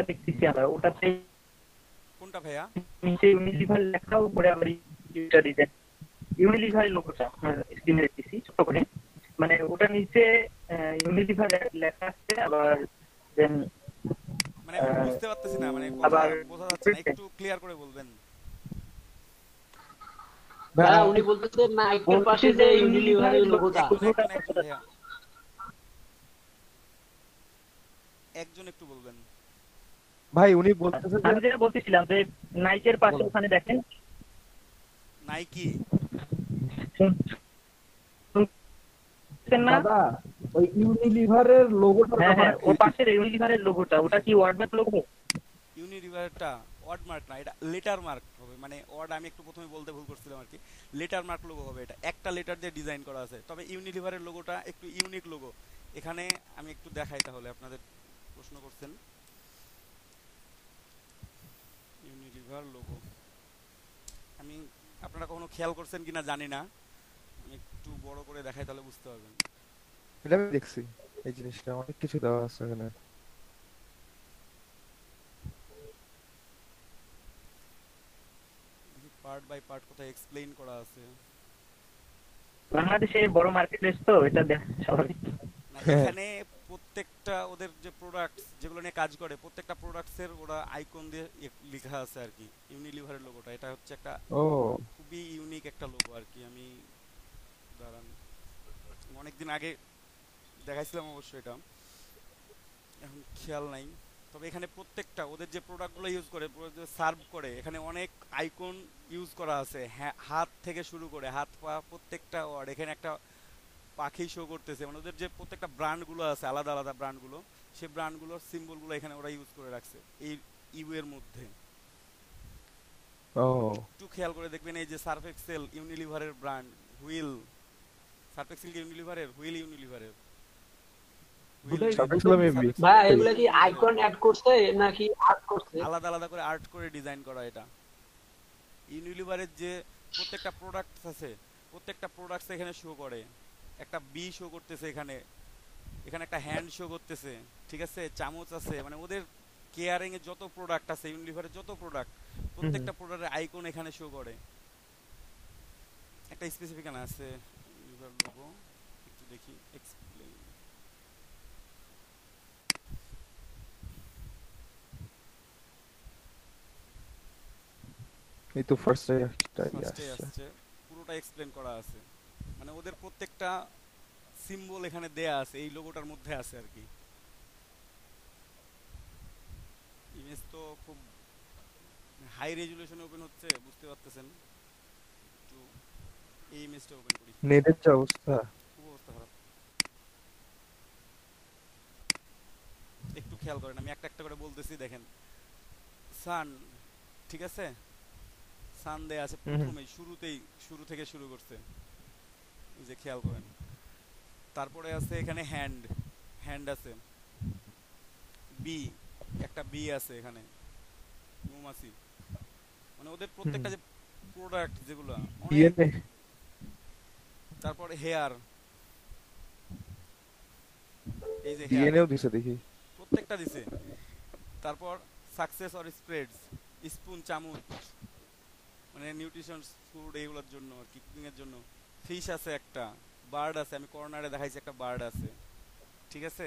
দেখতেছি আমরা ওটাতে কোনটা ভাইয়া? নিচে ইউনিলিভার লেখা, উপরে আবার ইউটা ডিজাইন। ইউনিলিভার লোগোটা স্ক্রিনে দেখতেছি ছোট করে, মানে ওটার নিচে ইউনিলিভার লেখা আছে, আবার দেন মানে আমি বুঝতে পারতেছি না, মানে কথা আবার বোঝা যাচ্ছে না, একটু ক্লিয়ার করে বলবেন। ভাই ভাইয়া উনি আমি বলতেছে নাইকের বলতেছি পাশে যে যে ইউনিলিভারের ইউনিলিভারের লোগোটা। একজন লোগোটা একজন একজন ভাইয়া, একজন একটু বলবেন। ভাই উনি বলতেছে যে আমি যেটা বলতেছিলাম যে নাইকের পাশে বলেন। ওখানে দেখেন, নাইকি? শুনছেন না? দাদা ওই ইউনিলিভারের লোগোটার হ্যাঁ ব্যাপারে হ্যাঁ, একটু ওর পাশের ইউনিলিভারের লোগোটা, ওটা কি ওয়ার্ডম্যাপ লোগো? ইউনিলিভারটা ওয়ার্ড মার্ক না, এটা লেটার মার্ক হবে, মানে ওয়ার্ড আমি একটু প্রথমে বলতে ভুল করছিলাম আর কি। লেটার মার্ক লোগো হবে, এটা একটা লেটার দিয়ে ডিজাইন করা আছে। তবে ইউনিলিভারের লোগোটা একটু ইউনিক লোগো। এখানে আমি একটু দেখাই, তাহলে আপনাদের প্রশ্ন করছেন ইউনিলিভার লোগো, আমি আপনারা কখনো খেয়াল করছেন কিনা জানি না, আমি একটু বড় করে দেখাই তাহলে বুঝতে পারবেন। এটা আমি দেখছি, এই জিনিসটা অনেক কিছু দেওয়া আছে এখানে। পার্ট বাই পার্ট কোথায় এক্সপ্লেইন করা আছে। বাংলাদেশে বড় মার্কেট প্লেস তো, এটা স্বাভাবিক। না, হ্যাঁ। এখানে প্রত্যেকটা ওদের যে প্রোডাক্টস যেগুলো নিয়ে কাজ করে, প্রত্যেকটা প্রোডাক্টসের ওরা আইকন দিয়ে লেখা আছে আর কি। ইউনিলিভারের লোগোটা এটা হচ্ছে একটা ও খুবই ইউনিক একটা লোগো আর কি। আমি দাঁড়ান, অনেকদিন আগে দেখাইছিলাম অবশ্য এটা, এখন খেয়াল নাই। তবে এখানে প্রত্যেকটা ওদের যে প্রোডাক্টগুলো ইউজ করে, সার্ভ করে, এখানে অনেক আইকন ইউজ করা আছে। হ্যাঁ, হাত থেকে শুরু করে হাত পা প্রত্যেকটা ওয়ার্ড, এখানে একটা পাখি শো করতেছে, মানে ওদের যে প্রত্যেকটা ব্র্যান্ডগুলো আছে, আলাদা আলাদা ব্র্যান্ডগুলো, সেই ব্র্যান্ডগুলোর সিম্বলগুলো এখানে ওরা ইউজ করে রাখছে এই ইউ এর মধ্যে। ও একটু খেয়াল করে দেখবেন, এই যে সার্ফ এক্সেল ইউনিলিভারের ব্র্যান্ড, হুইল সার্ফ এক্সেল কি ইউনিলিভারের, হুইল ইউনিলিভারের, হুইল দুটোই সাবেক ছিলাম দুটোই এমবি। সার্ফ এক্সেল ভাইয়া হুইল এগুলা কি ইউনিলিভারের। আইকন অ্যাড করছে নাকি আর্ট করছে? আলাদা আলাদা করে আর্ট করে ডিজাইন করা এটা। ইউনিলিভারের যে প্রত্যেকটা প্রোডাক্ট আছে, প্রত্যেকটা প্রোডাক্টস এখানে শো করে। একটা বি শো করতেছে এখানে, এখানে একটা হ্যান্ড শো করতেছে, ঠিক আছে, চামচ আছে, মানে ওদের কেয়ারিং এর যত প্রোডাক্ট আছে, ইউনিলিভারের যত প্রোডাক্ট, হুম প্রত্যেকটা প্রোডাক্টের আইকন এখানে শো করে। একটা স্পেসিফিকেশন আছে ইউনিলিভার লোগো, একটু দেখি এক্সপ্লেইন। এই তো ফার্স্ট ফার্স্টে আসছে। আসছে, পুরোটা এক্সপ্লেন করা আছে, মানে ওদের প্রত্যেকটা সিম্বল এখানে দেয়া আছে, এই লোগোটার মধ্যে আছে আর কি। ইমেজ তো খুব হাই রেজুলেশনে ওপেন হচ্ছে, বুঝতে পারতেছেন। একটু এই ইমেজটা ওপেন করি, নেটের যে অবস্থা। খুব অবস্থা খারাপ। একটু খেয়াল করেন, আমি একটা একটা করে বলতেছি, দেখেন সান, ঠিক আছে, সান দেয়া আছে হুম প্রথমেই, শুরুতেই, শুরু থেকে শুরু করছে, এই যে খেয়াল করেন। তারপরে আছে এখানে হ্যান্ড, হ্যান্ড আছে, বি, একটা বি আছে এখানে, মৌমাছি, মানে ওদের হুম প্রত্যেকটা যে প্রোডাক্ট যেগুলো অনেক। ডিএনএ তারপরে হেয়ার, এই যে হেয়ার, ডিএনএও দিছে দেখি। প্রত্যেকটা দিছে। তারপর সাকসেস অর স্প্রেডস, স্পুন, চামচ, মানে নিউট্রিশন ফুড এইগুলোর জন্য আর কি, কুকিং এর জন্য। ফিশ আছে একটা, বার্ড আছে, আমি কর্নারে দেখাইছি একটা বার্ড আছে, ঠিক আছে,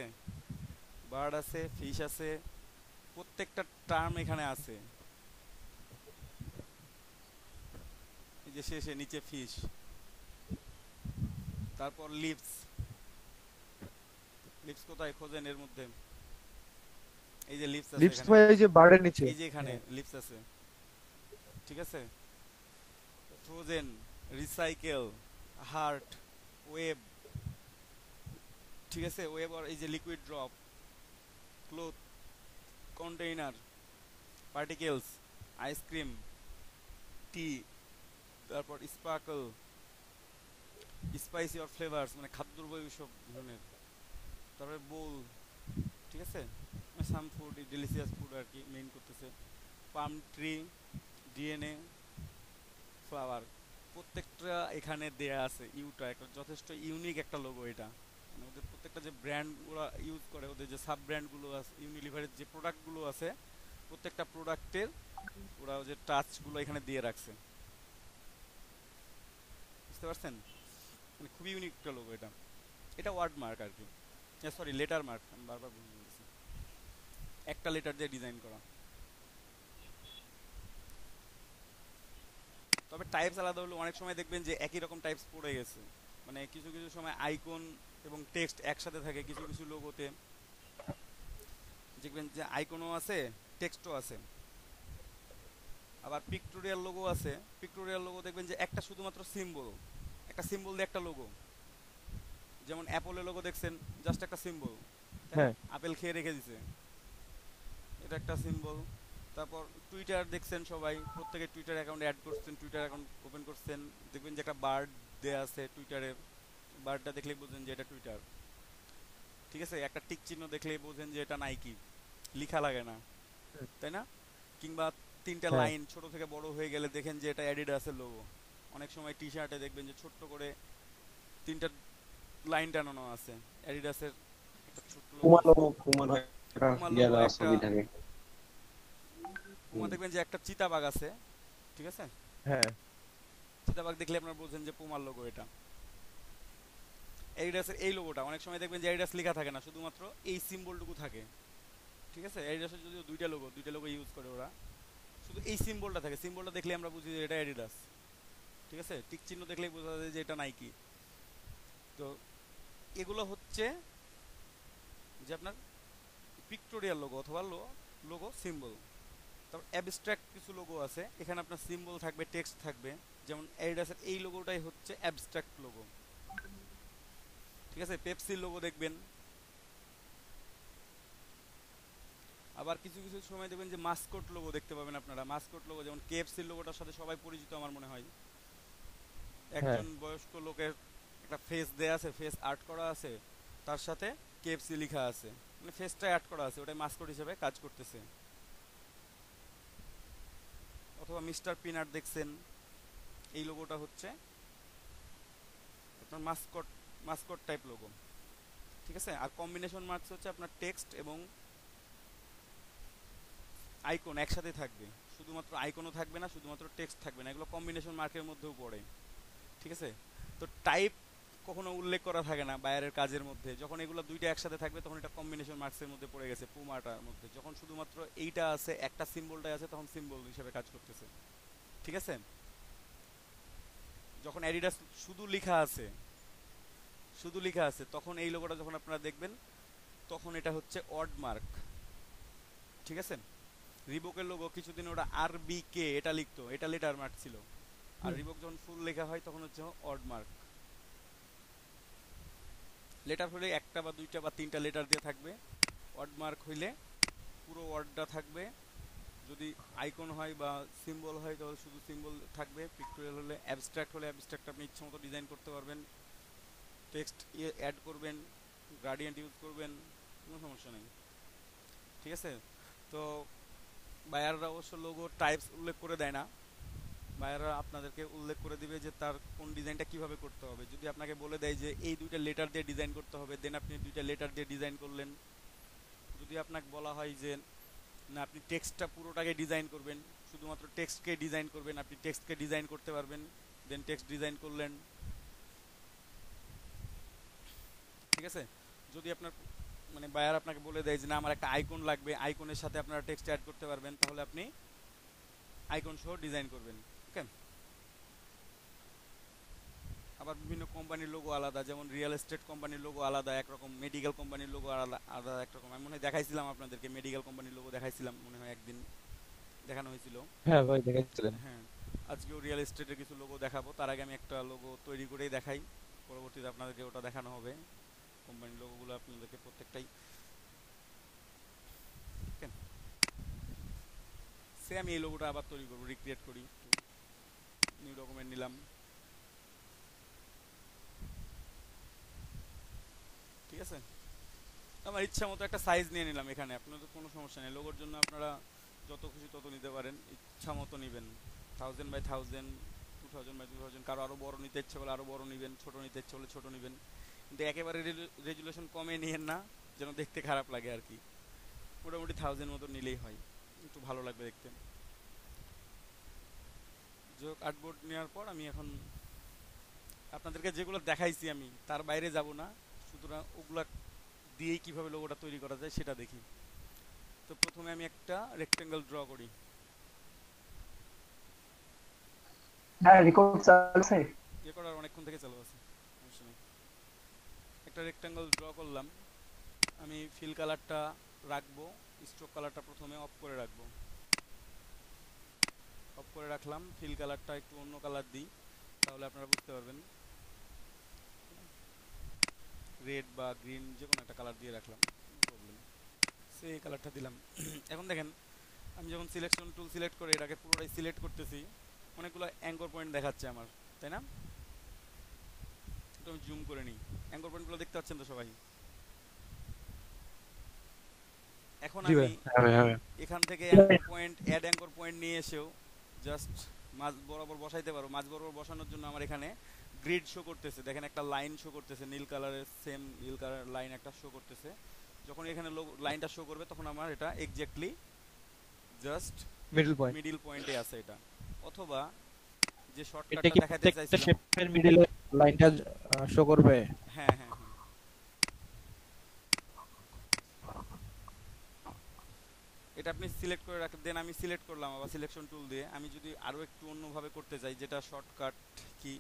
বার্ড আছে, ফিশ আছে, প্রত্যেকটা টার্ম এখানে আছে। এই যে শেষে নিচে ফিশ। তারপর লিপস, লিপস কোথায় খোঁজেন এর মধ্যে, এই যে লিপস আছে লিপস এখানে, ভাই এই যে বার্ডের নিচে। এই যে এখানে হ্যাঁ। লিপস আছে, ঠিক আছে। ফ্রোজেন, রিসাইকেল, হার্ট, ওয়েব, ঠিক আছে, ওয়েব, আর এই যে liquid drop, cloth, container, particles, ice cream, tea, তারপর স্পার্কল, স্পাইসি অর ফ্লেভারস, মানে খাদ্যদ্রব্য সব ধরনের। তারপরে বোল, ঠিক আছে, সাম ফুড, ডেলিসিয়াস ফুড আর কি মেইন করতেছে। পাম ট্রি, ডিএনএ, ফ্লাওয়ার, প্রত্যেকটা এখানে দেয়া আছে। ইউটা একটা যথেষ্ট ইউনিক একটা লোগো এটা, মানে ওদের প্রত্যেকটা যে ব্র্যান্ড ওরা ইউজ করে, ওদের যে সাব ব্র্যান্ডগুলো আছে, ইউনিলিভারের যে প্রোডাক্টগুলো আছে, প্রত্যেকটা প্রোডাক্টের ওরা যে টাচগুলো এখানে দিয়ে রাখছে, বুঝতে পারছেন? মানে খুবই ইউনিক একটা লোগো এটা। এটা ওয়ার্ড মার্ক আর কি, সরি লেটার মার্ক, আমি বারবার ভুল বলতেছি, একটা লেটার দিয়ে ডিজাইন করা। তবে টাইপস আলাদা হলো, অনেক সময় দেখবেন যে একই রকম টাইপস পড়ে গেছে, মানে কিছু কিছু সময় আইকন এবং টেক্সট একসাথে থাকে কিছু কিছু লোগোতে, দেখবেন যে আইকনও আছে টেক্সটও আছে। আবার পিক্টোরিয়াল লোগো আছে, পিক্টোরিয়াল লোগো দেখবেন যে একটা শুধুমাত্র সিম্বল, একটা সিম্বল দিয়ে একটা লোগো, যেমন অ্যাপলের লোগো দেখছেন, জাস্ট একটা সিম্বল, হ্যাঁ আপেল খেয়ে রেখে দিছে, এটা একটা সিম্বল। তারপর টুইটার দেখছেন সবাই, প্রত্যেকে টুইটার অ্যাকাউন্ট অ্যাড করছেন, টুইটার অ্যাকাউন্ট ওপেন করছেন, দেখবেন যে একটা বার্ড দেয়া আছে টুইটারের, বার্ডটা দেখলেই বোঝেন যে এটা টুইটার, ঠিক আছে? একটা টিক চিহ্ন দেখলেই বোঝেন যে এটা নাইকি, লেখা লাগে না, তাই না? কিংবা তিনটা হ্যাঁ লাইন ছোট থেকে বড় হয়ে গেলে দেখেন যে এটা অ্যাডিডাসের লোগো। অনেক সময় টি শার্টে দেখবেন যে ছোট্ট করে তিনটা লাইন টানানো আছে, অ্যাডিডাসের একটা ছোট্ট লোগো পুমা আছে, লোগো, পুমার একটা পুমার ইয়া লোগো দেওয়া একটা, ছবি থাকে। পুমা দেখবেন যে একটা চিতাবাঘ আছে, ঠিক আছে? হ্যাঁ চিতাবাঘ দেখলে আপনারা বোঝেন যে পুমার লোগো এটা। অ্যাডিডাসের এই লোগোটা অনেক সময় দেখবেন যে অ্যাডিডাস লেখা থাকে না, শুধুমাত্র এই সিম্বলটুকু থাকে, ঠিক আছে? অ্যাডিডাসের যদিও দুইটা লোগো ইউজ করে ওরা, শুধু এই সিম্বলটা থাকে, সিম্বলটা দেখলে আমরা বুঝি যে এটা অ্যাডিডাস, ঠিক আছে? টিক চিহ্ন দেখলেই বোঝা যায় যে এটা নাইকি। তো এগুলো হচ্ছে যে আপনার পিক্টোরিয়াল লোগো অথবা লোগো সিম্বল। তারপর অ্যাবস্ট্রাক্ট কিছু লোগো আছে, এখানে আপনার সিম্বল থাকবে, টেক্সট থাকবে, যেমন অ্যাডিডাসের এই লোগোটাই হচ্ছে অ্যাবস্ট্রাক্ট লোগো, ঠিক আছে? পেপসির লোগো দেখবেন। আবার কিছু কিছু সময় দেখবেন যে মাস্কট লোগো দেখতে পাবেন আপনারা, মাস্কট লোগো যেমন কেএফসির লোগোটার সাথে সবাই পরিচিত আমার মনে হয়, হ্যাঁ একজন বয়স্ক লোকের একটা ফেস দেয়া আছে, ফেস আর্ট করা আছে, তার সাথে কেএফসি লেখা আছে, মানে ফেসটা অ্যাড করা আছে, ওটাই মাস্কট হিসেবে কাজ করতেছে। অথবা মিস্টার পিনাট দেখছেন, এই লোগোটা হচ্ছে আপনার মাস্কট টাইপ লোগো, ঠিক আছে? আর কম্বিনেশন মার্কস হচ্ছে আপনার টেক্সট এবং আইকন একসাথে থাকবে, শুধুমাত্র আইকনও থাকবে না, শুধুমাত্র টেক্সট থাকবে না, এগুলো কম্বিনেশন মার্কের মধ্যেও পড়ে, ঠিক আছে? তো টাইপ কখনো উল্লেখ করা থাকে না বাইরের কাজের মধ্যে, যখন এগুলো দুইটা একসাথে থাকবে তখন এটা কম্বিনেশন মার্কসের মধ্যে পড়ে গেছে, পুমাটার মধ্যে। যখন শুধুমাত্র এইটা আছে, একটা সিম্বলটাই আছে, তখন সিম্বল হিসেবে কাজ করতেছে, ঠিক আছে? যখন অ্যাডিডাস শুধু লেখা আছে তখন এই লোগোটা যখন আপনারা দেখবেন তখন এটা হচ্ছে অড মার্ক, ঠিক আছে? রিবকের লোগো কিছুদিন ওরা RBK এটা লিখতো, এটা লেটার মার্ক ছিল, আর রিবক যখন ফুল লেখা হয় তখন হচ্ছে অড মার্ক। লেটার হলে একটা বা দুইটা বা তিনটা লেটার দিয়ে থাকবে, অড মার্ক হইলে পুরো ওয়ার্ডটা থাকবে, যদি আইকন হয় বা সিম্বল হয় তাহলে শুধু সিম্বল থাকবে, পিক্টোরিয়াল হলে, অ্যাবস্ট্রাক্ট হলে অ্যাবস্ট্রাক্ট আপনি ইচ্ছা মতো ডিজাইন করতে পারবেন, টেক্সট অ্যাড করবেন, গ্রাডিয়েন্ট ইউজ করবেন, কোনো সমস্যা নেই, ঠিক আছে? তো বায়াররা অবশ্য লোগো টাইপস উল্লেখ করে দেয় না, বায়াররা আপনাদেরকে উল্লেখ করে দিবে যে তার কোন ডিজাইনটা কিভাবে করতে হবে। যদি আপনাকে বলে দেয় যে এই দুইটা লেটার দিয়ে ডিজাইন করতে হবে, দেন আপনি দুইটা লেটার দিয়ে ডিজাইন করলেন। যদি আপনাকে বলা হয় যে না আপনি টেক্সটটা পুরোটাকে ডিজাইন করবেন, শুধুমাত্র টেক্সটকে ডিজাইন করবেন, আপনি টেক্সটকে ডিজাইন করতে পারবেন, দেন টেক্সট ডিজাইন করলেন, ঠিক আছে? যদি আপনার মানে বায়ার আপনাকে বলে দেয় যে না আমার একটা আইকন লাগবে, আইকনের সাথে আপনারা টেক্সট অ্যাড করতে পারবেন, তাহলে আপনি আইকন সহ ডিজাইন করবেন, ওকে? আবার বিভিন্ন কোম্পানির লোগো আলাদা, যেমন রিয়েল এস্টেট কোম্পানির লোগো আলাদা একরকম, মেডিকেল কোম্পানির লোগো আলাদা আলাদা একরকম। আমি মনে হয় দেখাইছিলাম আপনাদেরকে, মেডিকেল কোম্পানির লোগো দেখাইছিলাম মনে হয়, একদিন দেখানো হয়েছিল। হ্যাঁ ভাই দেখাচ্ছিলেন। হ্যাঁ, আজকেও রিয়েল এস্টেটের কিছু লোগো দেখাবো, তার আগে আমি একটা লোগো তৈরি করেই দেখাই, পরবর্তীতে আপনাদেরকে ওটা দেখানো হবে। কোম্পানির লোগোগুলো আপনাদেরকে প্রত্যেকটাই সে আমি এই লোগোটা আবার তৈরি করবো, রিক্রিয়েট করি, নিউ ডকুমেন্ট নিলাম, ঠিক আছে? আমার ইচ্ছা মতো একটা সাইজ নিয়ে নিলাম এখানে, আপনাদের কোনো সমস্যা নেই, লোগোর জন্য আপনারা যত খুশি তত নিতে পারেন, ইচ্ছা মতো নেবেন, 1000 বাই 1000, 2000 বাই 2000, কারো আরও বড় নিতে ইচ্ছে হলে আরও বড় নেবেন, ছোট নিতে ইচ্ছে হলে ছোট নেবেন, কিন্তু একেবারে রেজুলেশন কমে নিয়েন না, যেন দেখতে খারাপ লাগে আর কি। মোটামুটি 1000 মতো নিলেই হয়, একটু ভালো লাগবে দেখতে। আর্টবোর্ড নেওয়ার পর আমি এখন আপনাদেরকে যেগুলো দেখাইছি আমি তার বাইরে যাব না, সুতরাং ওগুলা দিয়েই কিভাবে লোগোটা তৈরি করা যায় সেটা দেখি। তো প্রথমে আমি একটা রেক্টেঙ্গেল ড্র করি। হ্যাঁ, রেকর্ড চলছে। রেকর্ড আর অনেকক্ষণ থেকে চালু আছে, সমস্যা নেই। একটা রেক্টেঙ্গেল ড্র করলাম। আমি ফিল কালারটা রাখবো, স্ট্রোক কালারটা প্রথমে অফ করে রাখবো। অফ করে রাখলাম, ফিল কালারটা একটু অন্য কালার দিই, তাহলে আপনারা বুঝতে পারবেন। রেড বা গ্রিন যে কোনো একটা কালার দিয়ে রাখলাম, প্রবলেম। সেই কালারটা দিলাম। এখন দেখেন আমি যখন সিলেকশন টুল সিলেক্ট করে এটাকে পুরোটাই সিলেক্ট করতেছি, অনেকগুলো অ্যাঙ্কর পয়েন্ট দেখাচ্ছে আমার, তাই না? একটু আমি জুম করে নিই, অ্যাঙ্কর পয়েন্টগুলো দেখতে পাচ্ছেন তো সবাই? এখন জি আমি ভাই। এখান থেকে anchor point, add anchor point নিয়ে এসেও জাস্ট মাঝ বরাবর বসাইতে পারো। মাঝ বরাবর বসানোর জন্য আমার এখানে গ্রিড শো করতেছে, দেখেন একটা লাইন শো করতেছে, নীল কালারের সেম নীল কালার লাইন একটা শো করতেছে। যখন এখানে লাইনটা শো করবে তখন আমার এটা এক্স্যাক্টলি জাস্ট মিডল পয়েন্টে আছে এটা। অথবা যে এটা শর্টকাটটা কি দেখাতে প্রত্যেকটা চাইছিলাম, শেপের মিডলে লাইনটা শো করবে? হ্যাঁ হ্যাঁ হ্যাঁ, এটা আপনি সিলেক্ট করে রাখেন। দেন আমি সিলেক্ট করলাম আবার সিলেকশন টুল দিয়ে। আমি যদি আরও একটু অন্যভাবে করতে চাই, যেটা শর্টকাট কি,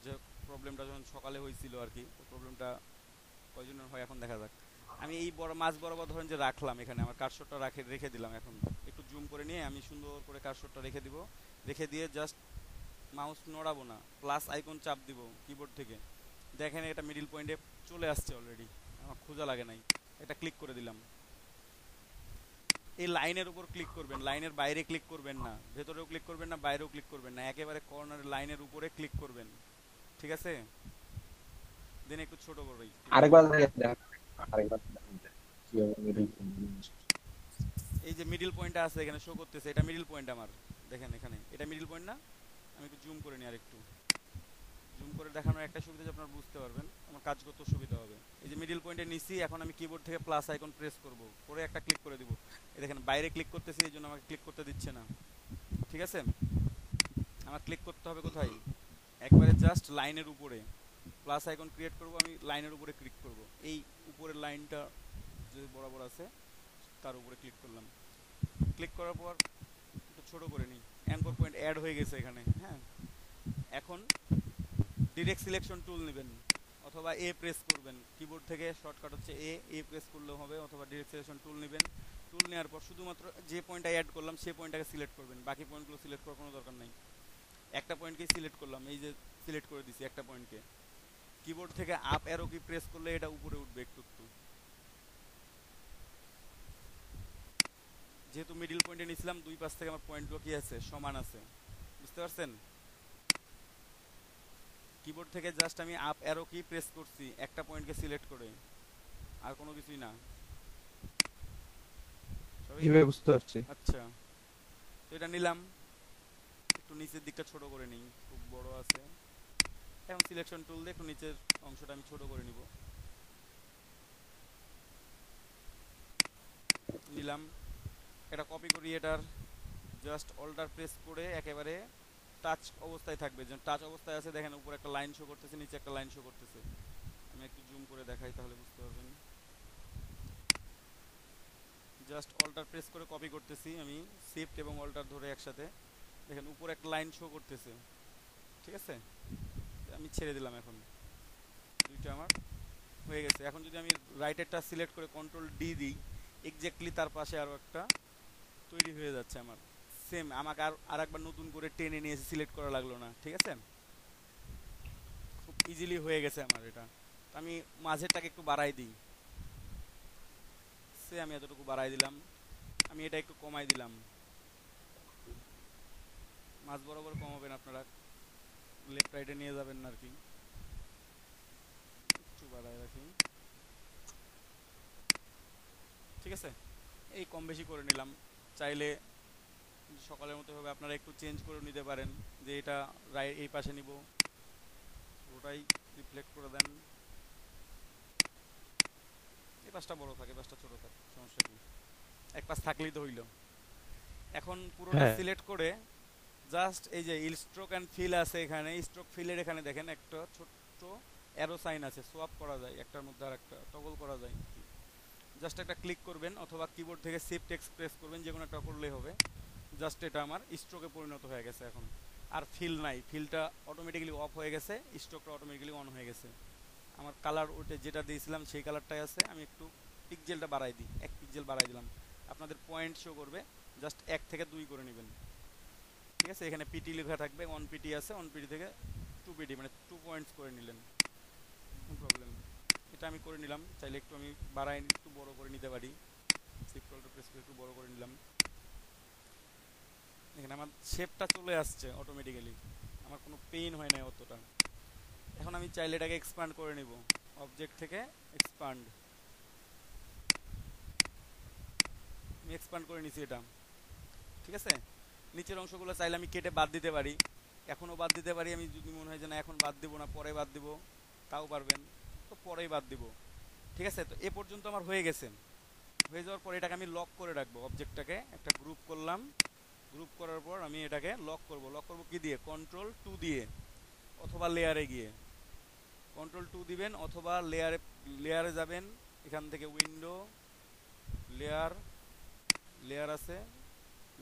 যে প্রবলেমটা যখন সকালে হয়েছিল আর কি, প্রবলেমটা কয়জনের হয় এখন দেখা যাক। আমি এই বড় মাছ বরাবর ধরেন যে রাখলাম, এখানে আমার কার্সরটা রেখে দিলাম। এখন একটু জুম করে নিয়ে আমি সুন্দর করে কার্সরটা রেখে দিব। রেখে দিয়ে জাস্ট মাউস নড়াবো না, প্লাস আইকন চাপ দিব কিবোর্ড থেকে। দেখেন এটা মিডল পয়েন্টে চলে আসছে অলরেডি, আমার খোঁজা লাগে নাই। এটা ক্লিক করে দিলাম। এই লাইনের উপর ক্লিক করবেন, লাইনের বাইরে ক্লিক করবেন না, ভেতরেও ক্লিক করবেন না, বাইরেও ক্লিক করবেন না, একেবারে কর্নারের লাইনের উপরে ক্লিক করবেন, ঠিক আছে? দেন একটু ছোট করবেন। এই যে মিডল পয়েন্টটা আছে এখানে শো করতেছে, এটা মিডল পয়েন্ট আমার। দেখেন এখানে এটা মিডল পয়েন্ট না? আমি একটু জুম করে নিই, আর একটু জুম করে দেখানোর একটা সুবিধা যে আপনারা বুঝতে পারবেন, আমার কাজ করতে সুবিধা হবে। এই যে মিডল পয়েন্টে নিছি, এখন আমি কিবোর্ড থেকে প্লাস আইকন প্রেস করব, করে একটা ক্লিক করে দিব। এই দেখেন বাইরে ক্লিক করতেছি, এই জন্য আমাকে ক্লিক করতে দিচ্ছে না, ঠিক আছে? আমার ক্লিক করতে হবে কোথায়? একবারে জাস্ট লাইনের উপরে প্লাস আইকন ক্রিয়েট করব, আমি লাইনের উপরে ক্লিক করব। এই উপরের লাইনটা যে বরাবর আছে তার উপরে ক্লিক করলাম। ক্লিক করার পর একটু ছোট করে নিই, অ্যাঙ্কর পয়েন্ট অ্যাড হয়ে গেছে এখানে। হ্যাঁ, এখন ডিরেক্ট সিলেকশন টুল নেবেন অথবা এ প্রেস করবেন, কিবোর্ড থেকে শর্টকাট হচ্ছে এ প্রেস করলেও হবে, অথবা ডিরেক্ট সিলেকশন টুল নেবেন। টুল নেওয়ার পর শুধুমাত্র যে পয়েন্টটা অ্যাড করলাম সেই পয়েন্টটাকে সিলেক্ট করবেন, বাকি পয়েন্টগুলো সিলেক্ট করার কোনো দরকার নাই। একটা পয়েন্টকেই সিলেক্ট করলাম, এই যে সিলেক্ট করে দিছি একটা পয়েন্টকে। কিবোর্ড থেকে আপ অ্যারো কি প্রেস করলে এটা উপরে উঠবে একটু একটু। যেহেতু মিডল পয়েন্টে নিয়েছিলাম, দুই পাশ থেকে আমার পয়েন্টগুলো কি আছে, সমান আছে, বুঝতে পারছেন? কিবোর্ড থেকে জাস্ট আমি আপ অ্যারো কি প্রেস করছি একটা পয়েন্টকে সিলেক্ট করে, আর কোনো কিছুই না। কিভাবে বুঝতে পারছি? আচ্ছা, তো এটা নিলাম, একটু নিচের দিকটা ছোট করে নিই, খুব বড় আছে। এখন সিলেকশন টুল দিয়ে একটু নিচের অংশটা আমি ছোট করে নিব, নিলাম। এটা কপি করি, এটার জাস্ট অল্টার প্রেস করে একেবারে টাচ অবস্থায় থাকবে, যেন টাচ অবস্থায় আছে। দেখেন উপরে একটা লাইন শো করতেছে, নিচে একটা লাইন শো করতেছে। আমি একটু জুম করে দেখাই তাহলে বুঝতে পারবেন। জাস্ট অল্টার প্রেস করে কপি করতেছি আমি, শিফট এবং অল্টার ধরে একসাথে। দেখেন উপরে একটা লাইন শো করতেছে, ঠিক আছে? আমি ছেড়ে দিলাম। এখন দুইটা আমার হয়ে গেছে। এখন যদি আমি রাইটেরটা সিলেক্ট করে কন্ট্রোল ডি দিই, এক্স্যাক্টলি তার পাশে আরও একটা তৈরি হয়ে যাচ্ছে আমার। সেম আমাকে আর একবার নতুন করে টেনে নিয়ে এসে সিলেক্ট করা লাগলো না, ঠিক আছে? খুব ইজিলি হয়ে গেছে আমার এটা। আমি মাঝেরটাকে একটু বাড়াই দিই, সে আমি এতটুকু বাড়াই দিলাম। আমি এটা একটু কমাই দিলাম, মাঝ বরাবর কমাবেন আপনারা, লেফট রাইটে নিয়ে যাবেন না আর কি। একটু বাড়াই রাখি, ঠিক আছে? এই কম বেশি করে নিলাম। চাইলে সকালের মতো হবে আপনারা একটু চেঞ্জ করে নিতে পারেন, যে এটা এই পাশে নিব, ওটাই রিফ্লেক্ট করে দেন। পাশটা বড় থাকে, পাশটা ছোট থাকে, সমস্যা কি, এক পাশ থাকলেই তো হইল। এখন পুরোটা হ্যাঁ সিলেক্ট করে জাস্ট এই যে স্ট্রোক অ্যান্ড ফিল আছে এখানে, স্ট্রোক ফিলের এখানে দেখেন একটা ছোট্ট অ্যারো সাইন আছে, সোয়াপ করা যায় একটার মধ্যে আর একটা, টগল করা যায়। জাস্ট একটা ক্লিক করবেন অথবা কিবোর্ড থেকে শিফট এক্স প্রেস করবেন, যে কোনো একটা করলেই হবে। জাস্ট এটা আমার স্ট্রোকে পরিণত হয়ে গেছে এখন। আর ফিল নাই, ফিলটা অটোমেটিক্যালি অফ হয়ে গেছে, স্ট্রোকটা অটোমেটিক্যালি অন হয়ে গেছে। আমার কালার ওইটা যেটা দিয়েছিলাম সেই কালারটাই আছে। আমি একটু পিক্সেলটা বাড়াই দিই, 1 পিক্সেল বাড়াই দিলাম, আপনাদের পয়েন্ট শো করবে, জাস্ট 1 থেকে 2 করে নেবেন। ঠিক আছে, এখানে পিটি লেখা থাকবে, 1 পিটি আছে, 1 পিটি থেকে 2 পিটি মানে 2 পয়েন্টস করে নিলেন, নো প্রবলেম। এটা আমি করে নিলাম, চাইলে একটু আমি বাড়াই একটু বড় করে নিতে পারি, শিফট কলটা প্রেস করে একটু বড় করে নিলাম। এখানে আমার শেপটা চলে আসছে অটোমেটিক্যালি, আমার কোনো পেইন হয় না অতটা। এখন আমি চাইলে এটাকে এক্সপ্যান্ড করে নিব, অবজেক্ট থেকে এক্সপ্যান্ড, আমি এক্সপ্যান্ড করে নিছি এটা। ঠিক আছে, নিচের অংশগুলো চাইলে আমি কেটে বাদ দিতে পারি, এখনও বাদ দিতে পারি। আমি যদি মনে হয় যে না এখন বাদ দিব না, পরে বাদ দিব, তাও পারবেন, তো পরেই বাদ দিব। ঠিক আছে, তো এ পর্যন্ত আমার হয়ে গেছে। হয়ে যাওয়ার পর এটাকে আমি লক করে রাখবো, অবজেক্টটাকে একটা গ্রুপ করলাম, গ্রুপ করার পর আমি এটাকে লক করব। লক করব কি দিয়ে? কন্ট্রোল 2 দিয়ে, অথবা লেয়ারে গিয়ে কন্ট্রোল 2 দিবেন, অথবা লেয়ারে যাবেন, এখান থেকে উইন্ডো, লেয়ার, লেয়ার আছে,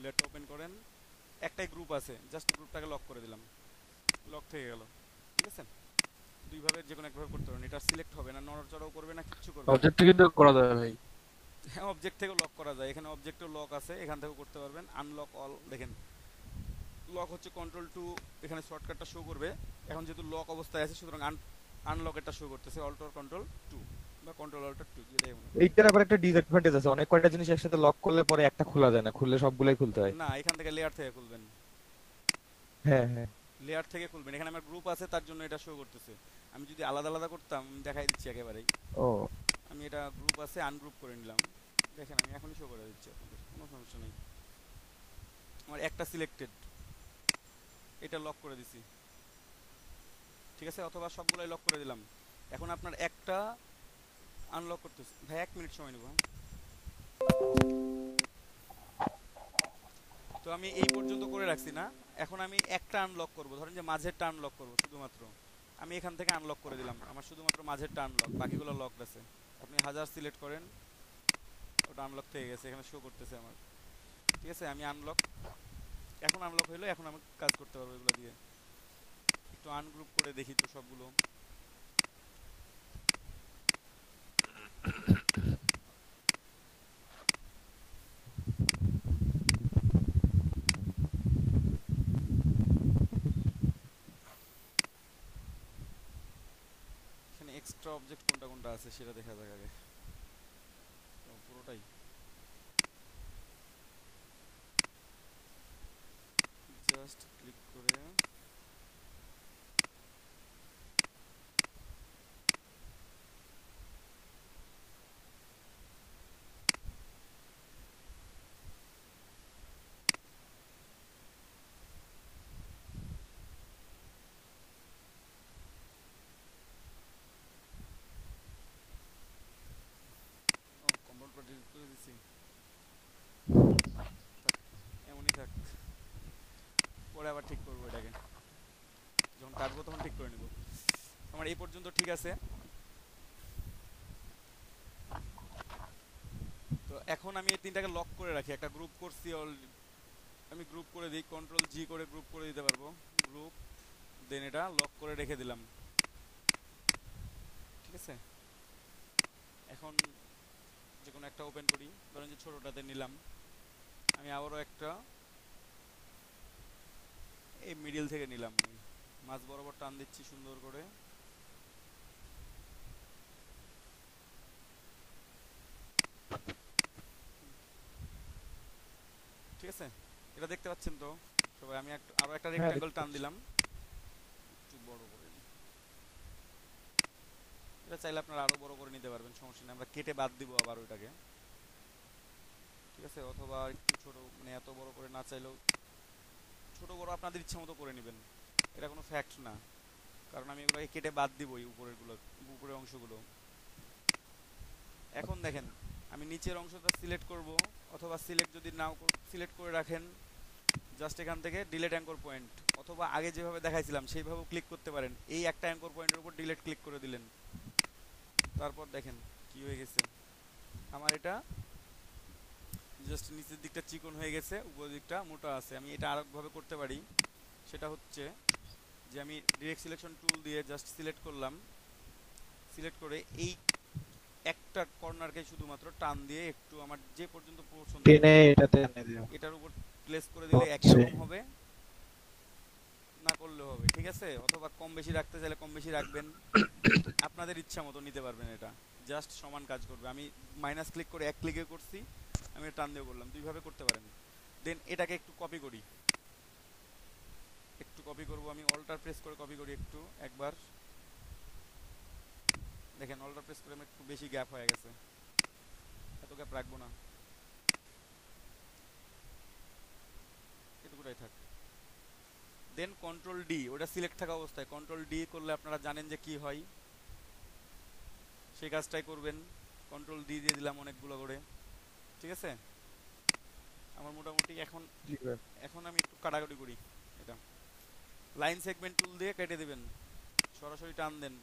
লেয়ারটা ওপেন করেন, একটাই গ্রুপ আছে, জাস্ট গ্রুপটাকে লক করে দিলাম, লক থেকে গেল। ঠিক আছে, দুইভাবে যে কোনো একভাবে করতে পারেন, এটা সিলেক্ট হবে না, নড়াচড়াও করবে না, কিচ্ছু করবে না। অবজেক্ট কিন্তু করা যাবে ভাই। হ্যাঁ, অবজেক্ট থেকেও লক করা যায়, এখানে অবজেক্টও লক আছে, এখান থেকেও করতে পারবেন। আনলক অল, দেখেন লক হচ্ছে কন্ট্রোল 2, এখানে শর্টকাটটা শো করবে। এখন যেহেতু লক অবস্থায় আছে, সুতরাং আনলকেরটা শো করতেছে, অল্টার কন্ট্রোল 2 বা কন্ট্রোল অল্টার 2 যেটাই মনে করেন। এইটার আবার একটা ডিসঅ্যাডভান্টেজ আছে, অনেক কয়টা জিনিস একসাথে লক করলে পরে একটা খোলা যায় না, খুললে সবগুলাই খুলতে হয়। না, এখান থেকে লেয়ার থেকে খুলবেন, হ্যাঁ হ্যাঁ। লেয়ার থেকে খুলবেন। এখানে আমার গ্রুপ আছে, তার জন্য এটা শো করতেছে। আমি যদি আলাদা আলাদা করতাম, আমি দেখাই দিচ্ছি একেবারেই। ও আমি এটা গ্রুপ আছে, আনগ্রুপ করে নিলাম, দেখেন আমি এখনই শো করে দিচ্ছি আপনাদের, কোনো সমস্যা নেই। আমার একটা সিলেক্টেড, এটা লক করে দিছি। ঠিক আছে, অথবা সবগুলাই লক করে দিলাম। এখন আপনার একটা আনলক করতেছি, ভাই 1 মিনিট সময় নেব। তো আমি এই পর্যন্ত করে রাখছি না, এখন আমি একটা আনলক করব, ধরেন যে মাঝেরটা আনলক করব শুধুমাত্র। আমি এখান থেকে আনলক করে দিলাম, আমার শুধুমাত্র মাঝেরটা আনলক, বাকিগুলো লকড আছে। আপনি 1000 সিলেক্ট করেন, ওটা আনলক থেকে গেছে, এখানে শো করতেছে আমার। ঠিক আছে, আমি আনলক, এখন আনলক হইলো, এখন আমি কাজ করতে পারবো এগুলো দিয়ে। একটু আনগ্রুপ করে দেখি তো সবগুলো। এখানে এক্সট্রা অবজেক্ট কোনটা কোনটা আছে সেটা দেখা যাক আগে। পুরোটাই জাস্ট ক্লিক করে কম্পাউন্ড পার্টি করে দিছি, এমনই থাক, পরে আবার ঠিক করবো এটাকে, যখন কাটবো তখন ঠিক করে নেব। আমার এই পর্যন্ত ঠিক আছে। তো এখন আমি এই তিনটাকে লক করে রাখি, একটা গ্রুপ করছি অলরেডি, আমি গ্রুপ করে দিই, কন্ট্রোল-G করে গ্রুপ করে দিতে পারবো, গ্রুপ, দেন এটা লক করে রেখে দিলাম। ঠিক আছে, এখন যে কোনো একটা ওপেন করি, ধরেন যে ছোটোটাতে নিলাম, আমি আবারও একটা এই মিডিল থেকে নিলাম, মাঝ বরাবর টান দিচ্ছি সুন্দর করে। ঠিক আছে, এটা দেখতে পাচ্ছেন তো সবাই? আমি আরো একটা হ্যাঁ রেক্ট্যাঙ্গল দেখতে টান পাচ্ছি। দিলাম, একটু বড় করে নিই। এটা চাইলে আপনারা আরো বড় করে নিতে পারবেন, সমস্যা নেই, আমরা কেটে বাদ দিব আবার ওইটাকে। ঠিক আছে, অথবা একটু ছোট, মানে এত বড় করে না চাইলেও ছোট বড় আপনাদের ইচ্ছা মতো করে নেবেন, এটা কোনো ফ্যাক্ট না, কারণ আমি এগুলোকে কেটে বাদ দিব, এই উপরের অংশগুলো। এখন দেখেন আমি নিচের অংশটা সিলেক্ট করব, অথবা সিলেক্ট যদি নাও সিলেক্ট করে রাখেন, জাস্ট এখান থেকে ডিলিট অ্যাঙ্কর পয়েন্ট, অথবা আগে যেভাবে দেখাইছিলাম সেইভাবেও ক্লিক করতে পারেন। এই একটা অ্যাঙ্কর পয়েন্টের উপর ডিলিট ক্লিক করে দিলেন, তারপর দেখেন কি হয়ে গেছে। আমার এটা জাস্ট নিচের দিকটা চিকন হয়ে গেছে, উপর দিকটা মোটা আছে। আমি এটা আরেকভাবে করতে পারি, সেটা হচ্ছে যে আমি ডিরেক্ট সিলেকশন টুল দিয়ে জাস্ট সিলেক্ট করলাম, সিলেক্ট করে এই একটা কর্নারকে শুধুমাত্র টান দিয়ে একটু আমার যে পর্যন্ত পছন্দ টেনে এটাতে এনে দিও। এটার উপর প্লেস করে দিলে একই আচ্ছা। রকম হবে, না করলেও হবে, ঠিক আছে। অথবা কম বেশি রাখতে চাইলে কম বেশি রাখবেন, আপনাদের ইচ্ছা মতো নিতে পারবেন। এটা জাস্ট সমান কাজ করবে। আমি মাইনাস ক্লিক করে এক ক্লিকে করছি, আমি টান দিয়ে করলাম, দুইভাবে করতে পারেন। দেন এটাকে একটু কপি করি, একটু কপি করব। আমি অল্টার প্রেস করে কপি করি একটু, একবার দেখেন অল্টার প্রেস করে একটু বেশি গ্যাপ হয়ে গেছে, এত গ্যাপ রাখবো না, এটুকুটাই থাক। দেন কন্ট্রোল ডি, ওটা সিলেক্ট থাকা অবস্থায় কন্ট্রোল ডি করলে আপনারা জানেন যে কি হয়, সেই কাজটাই করবেন। কন্ট্রোল ডি দিয়ে দিলাম অনেকগুলো করে, ঠিক আছে। আমার মোটামুটি এখন এখন আমি একটু কাটাকাটি করি। এটা লাইন সেগমেন্ট টুল দিয়ে কেটে দিবেন, সরাসরি টান দেন,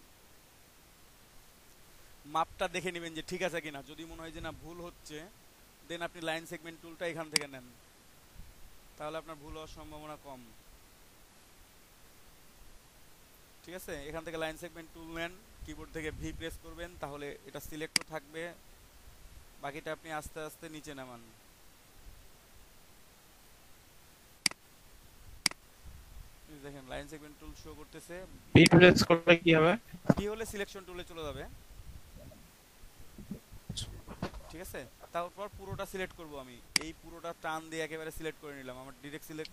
মাপটা দেখে নেবেন যে ঠিক আছে কিনা। যদি মনে হয় যে না ভুল হচ্ছে, দেন আপনি লাইন সেগমেন্ট টুলটা এখান থেকে নেন, তাহলে আপনার ভুল হওয়ার সম্ভাবনা কম, ঠিক আছে। এখান থেকে লাইন সেগমেন্ট টুল নেন, কিবোর্ড থেকে ভি প্রেস করবেন, তাহলে এটা সিলেক্টও থাকবে, বাকিটা আপনি আস্তে আস্তে নিচে নামান। দেখেন লাইন সেগমেন্ট টুল শো করতেছে, ভি প্রেস করলে কি হবে? ভি হলে সিলেকশন টুলে চলে যাবে, ঠিক আছে। তারপর পুরোটা সিলেক্ট করব। আমি এই পুরোটা টান দিয়ে একেবারে সিলেক্ট করে নিলাম। আমার ডিরেক্ট সিলেক্ট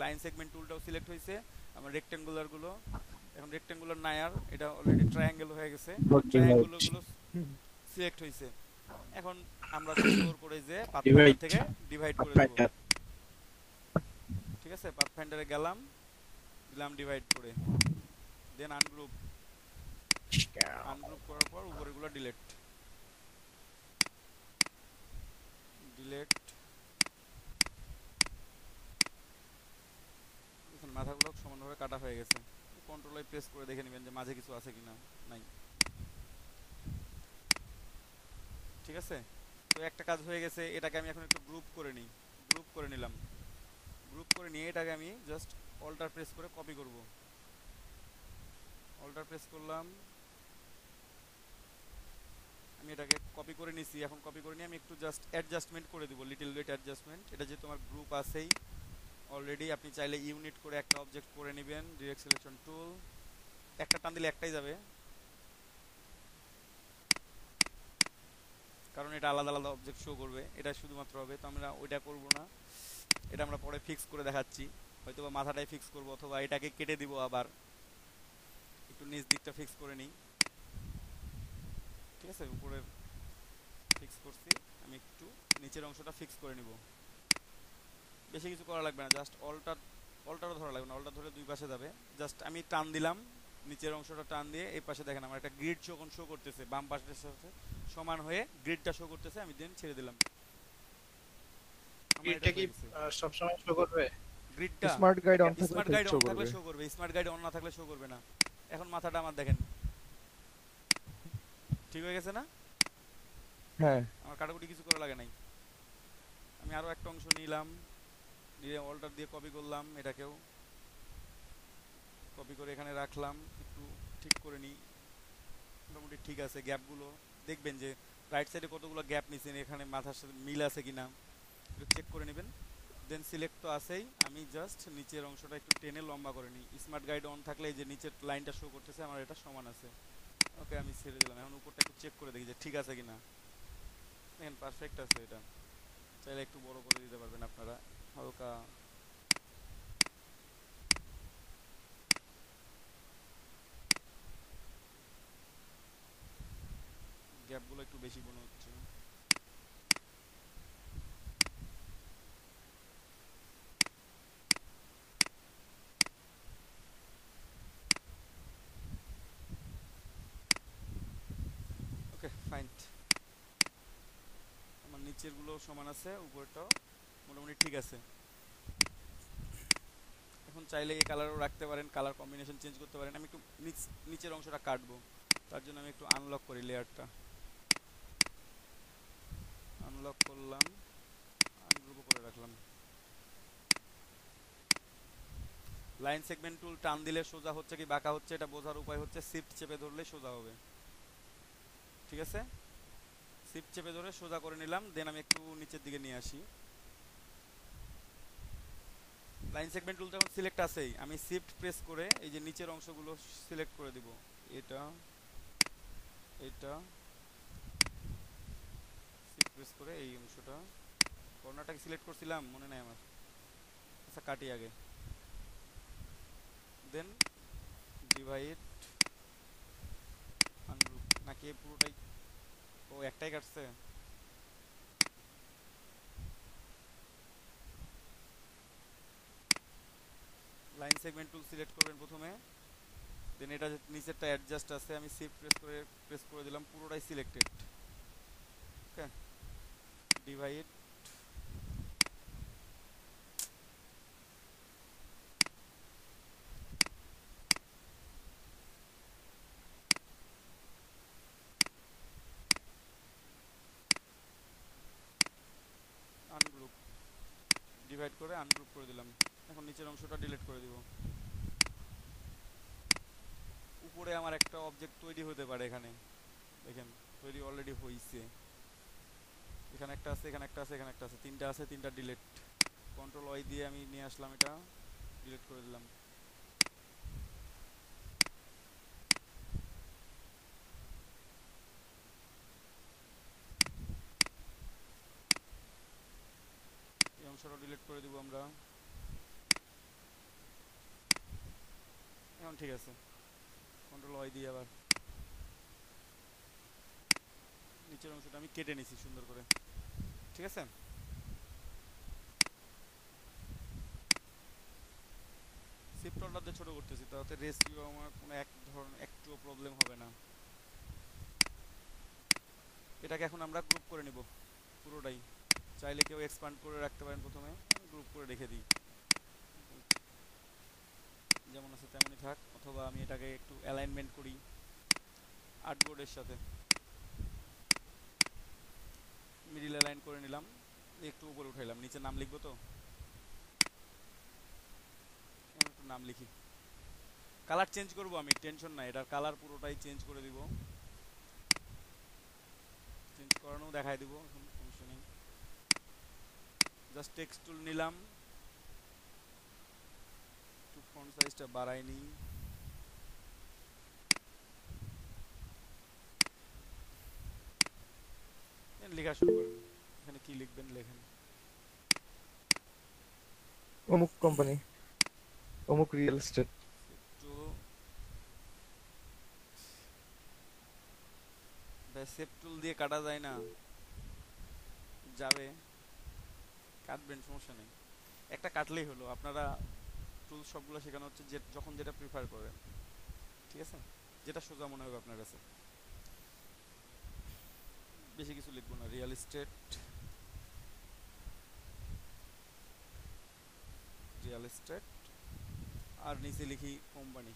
লাইন সেগমেন্ট টুলটাও সিলেক্ট হয়েছে, আমার রেক্টেঙ্গুলার গুলো এখন রেক্টেঙ্গুলার নাই আর, এটা অলরেডি ট্রায়াঙ্গেল হয়ে গেছে, ট্রায়াঙ্গেল গুলো সিলেক্ট হয়েছে। এখন আমরা সুন্দর করে যে পাথফাইন্ডার থেকে ডিভাইড করে দেব, ঠিক আছে। পাথফাইন্ডারে গেলাম, দিলাম ডিভাইড করে, দেন আনগ্রুপ, আনগ্রুপ করার পর উপরেগুলো ডিলিট, ডিলিট। এখন মাথাগুলো সমানভাবে কাটা হয়ে গেছে। কন্ট্রোল আই প্রেস করে দেখে নেবেন যে মাঝে কিছু আছে কিনা, নাই, ঠিক আছে। তো একটা কাজ হয়ে গেছে, এটাকে আমি এখন একটু গ্রুপ করে নিই, গ্রুপ করে নিলাম। গ্রুপ করে নিয়ে এটাকে আমি জাস্ট অল্টার প্রেস করে কপি করব, অল্টার প্রেস করলাম, আমি এটাকে কপি করে নিছি। এখন কপি করে নিয়ে আমি একটু জাস্ট অ্যাডজাস্টমেন্ট করে দিব, লিটল বিট অ্যাডজাস্টমেন্ট। এটা যে তোমার গ্রুপ আছেই অলরেডি, আপনি চাইলে ইউনিট করে একটা অবজেক্ট করে নেবেন, ডিরেক্ট সিলেকশন টুল, একটা টান দিলে একটাই যাবে, কারণ এটা আলাদা আলাদা অবজেক্ট শো করবে, এটা শুধুমাত্র হবে। তো আমরা ওইটা করব না, এটা আমরা পরে ফিক্স করে দেখাচ্ছি, হয়তো বা মাথাটাই ফিক্স করব, অথবা এটাকে কেটে দিব, আবার একটু নিচ দিকটা ফিক্স করে নিই, ঠিক আছে। উপরে ফিক্স করছি, আমি একটু নিচের অংশটা ফিক্স করে নিব, বেশি কিছু করা লাগবে না, জাস্ট অল্টারও ধরা লাগবে না, অল্টার ধরে দুই পাশে যাবে। জাস্ট আমি টান দিলাম, নিচের অংশটা টান দিয়ে এই পাশে দেখেন আমার একটা গ্রিড শো করতেছে, বাম পাশের সাথে সমান হয়ে গ্রিডটা শো করতেছে। আমি দেন ছেড়ে দিলাম, গ্রিডটা কি সব সময় শো করবে? গ্রিডটা smart guide on smart guide on থাকলে শো করবে, স্মার্ট গাইড অন না থাকলে শো করবে না। এখন মাথাটা আমার দেখেন ঠিক হয়ে গেছে না? হ্যাঁ, আমার কাটাকুটি কিছু করা লাগে নাই। আমি আরো একটা অংশ নিলাম, নিয়ে অল্টার দিয়ে কপি করলাম, এটাকেও কপি করে এখানে রাখলাম, একটু ঠিক করে নিই, মোটামুটি ঠিক আছে। গ্যাপগুলো দেখবেন যে রাইট সাইডে কতগুলো গ্যাপ নিছেন, এখানে মাথার সাথে মিল আছে কিনা একটু চেক করে নেবেন। দেন সিলেক্ট তো আছেই, আমি জাস্ট নিচের অংশটা একটু টেনে লম্বা করে নিই। স্মার্ট গাইড অন থাকলে এই যে নিচের লাইনটা শো করতেছে আমার এটা সমান আছে, ওকে আমি ছেড়ে দিলাম। এখন উপরটা একটু চেক করে দেখি যে ঠিক আছে কিনা, দেখেন পারফেক্ট আছে। এটা চাইলে একটু বড় করে দিতে পারবেন আপনারা, হালকা গ্যাপগুলো একটু বেশি মনে হচ্ছে। ওকে ফাইন, নিচের গুলো সমান আছে, উপরটাও মোটামুটি ঠিক আছে। এখন চাইলে এই কালারও রাখতে পারেন, কালার কম্বিনেশন চেঞ্জ করতে পারেন। আমি একটু নিচের অংশটা কাটবো, তার জন্য আমি একটু আনলক করি লেয়ারটা। আনলক করলাম, আনগ্রুপও করে রাখলাম। লাইন সেগমেন্ট টুল টান দিলে সোজা হচ্ছে কি বাঁকা হচ্ছে এটা বোঝার উপায় হচ্ছে শিফট চেপে ধরলে সোজা হবে। ঠিক আছে, শিফট চেপে ধরে সোজা করে নিলাম, দেন আমি একটু নিচের দিকে নিয়ে আসি। লাইন সেগমেন্ট টুল যখন সিলেক্ট আছেই, আমি শিফট প্রেস করে এই যে নিচের অংশগুলো সিলেক্ট করে দিব। এটা এটা শিফট প্রেস করে এই অংশটা, কর্নারটাকে সিলেক্ট করছিলাম মনে নাই আমার। আচ্ছা কাটি আগে, দেন ডিভাইড আনগ্রুপ, নাকি পুরোটাই? ও একটাই কাটছে। লাইন সেগমেন্ট টুল সিলেক্ট করবেন প্রথমে, দেন এটা যে নিচেরটা অ্যাডজাস্ট আছে, আমি শিফট প্রেস করে দিলাম, পুরোটাই সিলেক্টেড। ওকে, ডিভাইড আনগ্রুপ, ডিভাইড করে আনগ্রুপ করে দিলাম। এখন নিচের অংশটা ডিলিট করে দিব। উপরে আমার একটা অবজেক্ট তৈরি হতে পারে, এখানে দেখেন তৈরি অলরেডি হয়েছে। এখানে একটা আছে, এখানে একটা আছে, এখানে একটা আছে, তিনটা আছে, তিনটা ডিলিট। কন্ট্রোল ওয়াই দিয়ে আমি নিয়ে আসলাম, এটা ডিলিট করে দিলাম। এই অংশটা ডিলিট করে দিব আমরা। এখন ঠিক আছে, কন্ট্রোল ওয়াই দিয়ে আবার নিচের অংশটা আমি কেটে নিছি সুন্দর করে। ঠিক আছে, শিফট অর্ডার দিয়ে ছোট করতেছি, তাতে রেশিও আমার কোনো এক ধরনের একটুও প্রবলেম হবে না। এটাকে এখন আমরা গ্রুপ করে নিব পুরোটাই। চাইলে কেউ এক্সপ্যান্ড করে রাখতে পারেন, প্রথমে গ্রুপ করে রেখে দিই, যেমন আছে তেমনই থাক। অথবা আমি এটাকে একটু অ্যালাইনমেন্ট করি আর্টবোর্ডের সাথে, মিডিল অ্যালাইন করে নিলাম, একটু উপরে উঠাইলাম। নিচে নাম লিখবো তো, একটু নাম লিখি। কালার চেঞ্জ করব আমি, টেনশন নাই, এটার কালার পুরোটাই চেঞ্জ করে দিব, চেঞ্জ করানো দেখাই দিব, এখন সমস্যা নেই। জাস্ট টেক্সট টুল নিলাম, একটু ফন্ট সাইজটা বাড়াই নিই। লেখা শুরু করেন, এখানে কি লিখবেন লেখেন। অমুক কোম্পানি, অমুক রিয়েল এস্টেট। একটু সেভ টুল দিয়ে কাটা যায় না, যাবে, কাটবেন সমস্যা নেই, একটা কাটলেই হলো। আপনারা টুল সবগুলো শেখানো হচ্ছে, যে যখন যেটা প্রিফার করেন, ঠিক আছে, যেটা সোজা মনে হবে আপনার কাছে। বেশি কিছু লিখবো না, রিয়েল এস্টেট, রিয়েল এস্টেট, আর নিচে লিখি কোম্পানি।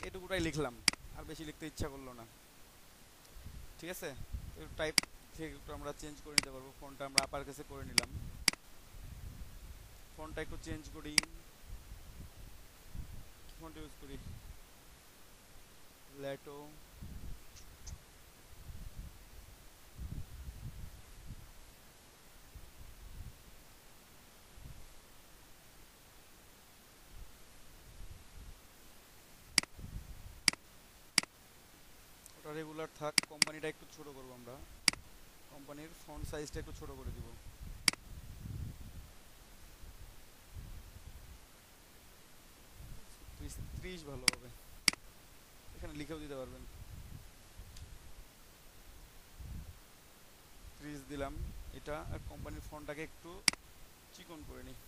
এটুকুটাই লিখলাম, আর বেশি লিখতে ইচ্ছা করলো না। ঠিক আছে, টাইপ থেকে একটু আমরা চেঞ্জ করে নিতে পারবো। ফন্টটা আমরা আপার কেসে করে নিলাম, ফন্টটা একটু চেঞ্জ করি। কি ফন্ট ইউজ করি? ল্যাটো, ওটা রেগুলার থাক। কোম্পানিটা একটু ছোট করবো আমরা, কোম্পানির ফন্ট সাইজটা একটু ছোট করে দিব। 30 ভালো হবে, এখানে লিখেও দিতে পারবেন। 30 দিলাম এটা, আর কোম্পানির ফন্টটাকে একটু চিকন করে নিই।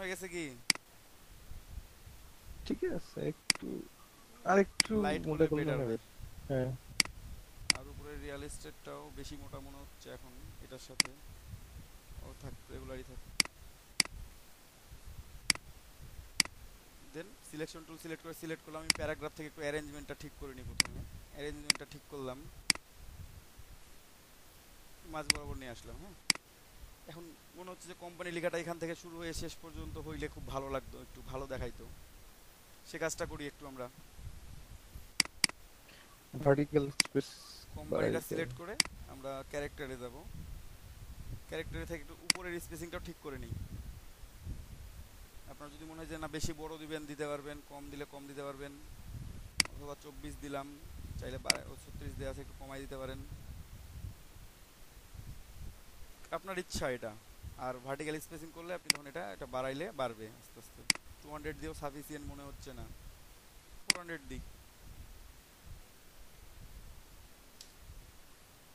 হয়ে গেছে কি? ঠিক আছে, একটু আরেকটু লাইট মোটা করলে করলে বেটার হবে। হয়। হ্যাঁ, আর উপরে রিয়েল এস্টেটটাও বেশি মোটা মনে হচ্ছে এখন এটার সাথে। ও থাক, রেগুলারই থাক। দেন সিলেকশন টুল সিলেক্ট করলাম। আমি প্যারাগ্রাফ থেকে একটু অ্যারেঞ্জমেন্টটা ঠিক করে নিই প্রথমে। অ্যারেঞ্জমেন্টটা ঠিক করলাম, মাঝ বরাবর নিয়ে আসলাম। হ্যাঁ, এখন মনে হচ্ছে যে কোম্পানি লেখাটা এখান থেকে শুরু হয়ে শেষ পর্যন্ত হইলে খুব ভালো লাগতো, একটু ভালো দেখাইতো। সে কাজটা করি একটু আমরা। ভার্টিক্যাল স্পেস কোম্পানিটা বাড়াইতে সিলেক্ট করে আমরা ক্যারেক্টারে যাব। ক্যারেক্টারে থেকে একটু উপরের স্পেসিংটাও ঠিক করে নিই। আপনার যদি মনে হয় যে না বেশি বড় দিবেন দিতে পারবেন, কম দিলে কম দিতে পারবেন, অথবা 24 দিলাম, চাইলে 36 দেওয়া আছে একটু কমাই দিতে পারেন, আপনার ইচ্ছা এটা। আর ভার্টিক্যাল স্পেসিং করলে আপনি তখন এটা বাড়াইলে বাড়বে আস্তে আস্তে। 200 দিয়েও সাফিসিয়েন্ট মনে হচ্ছে না, 400 দিই।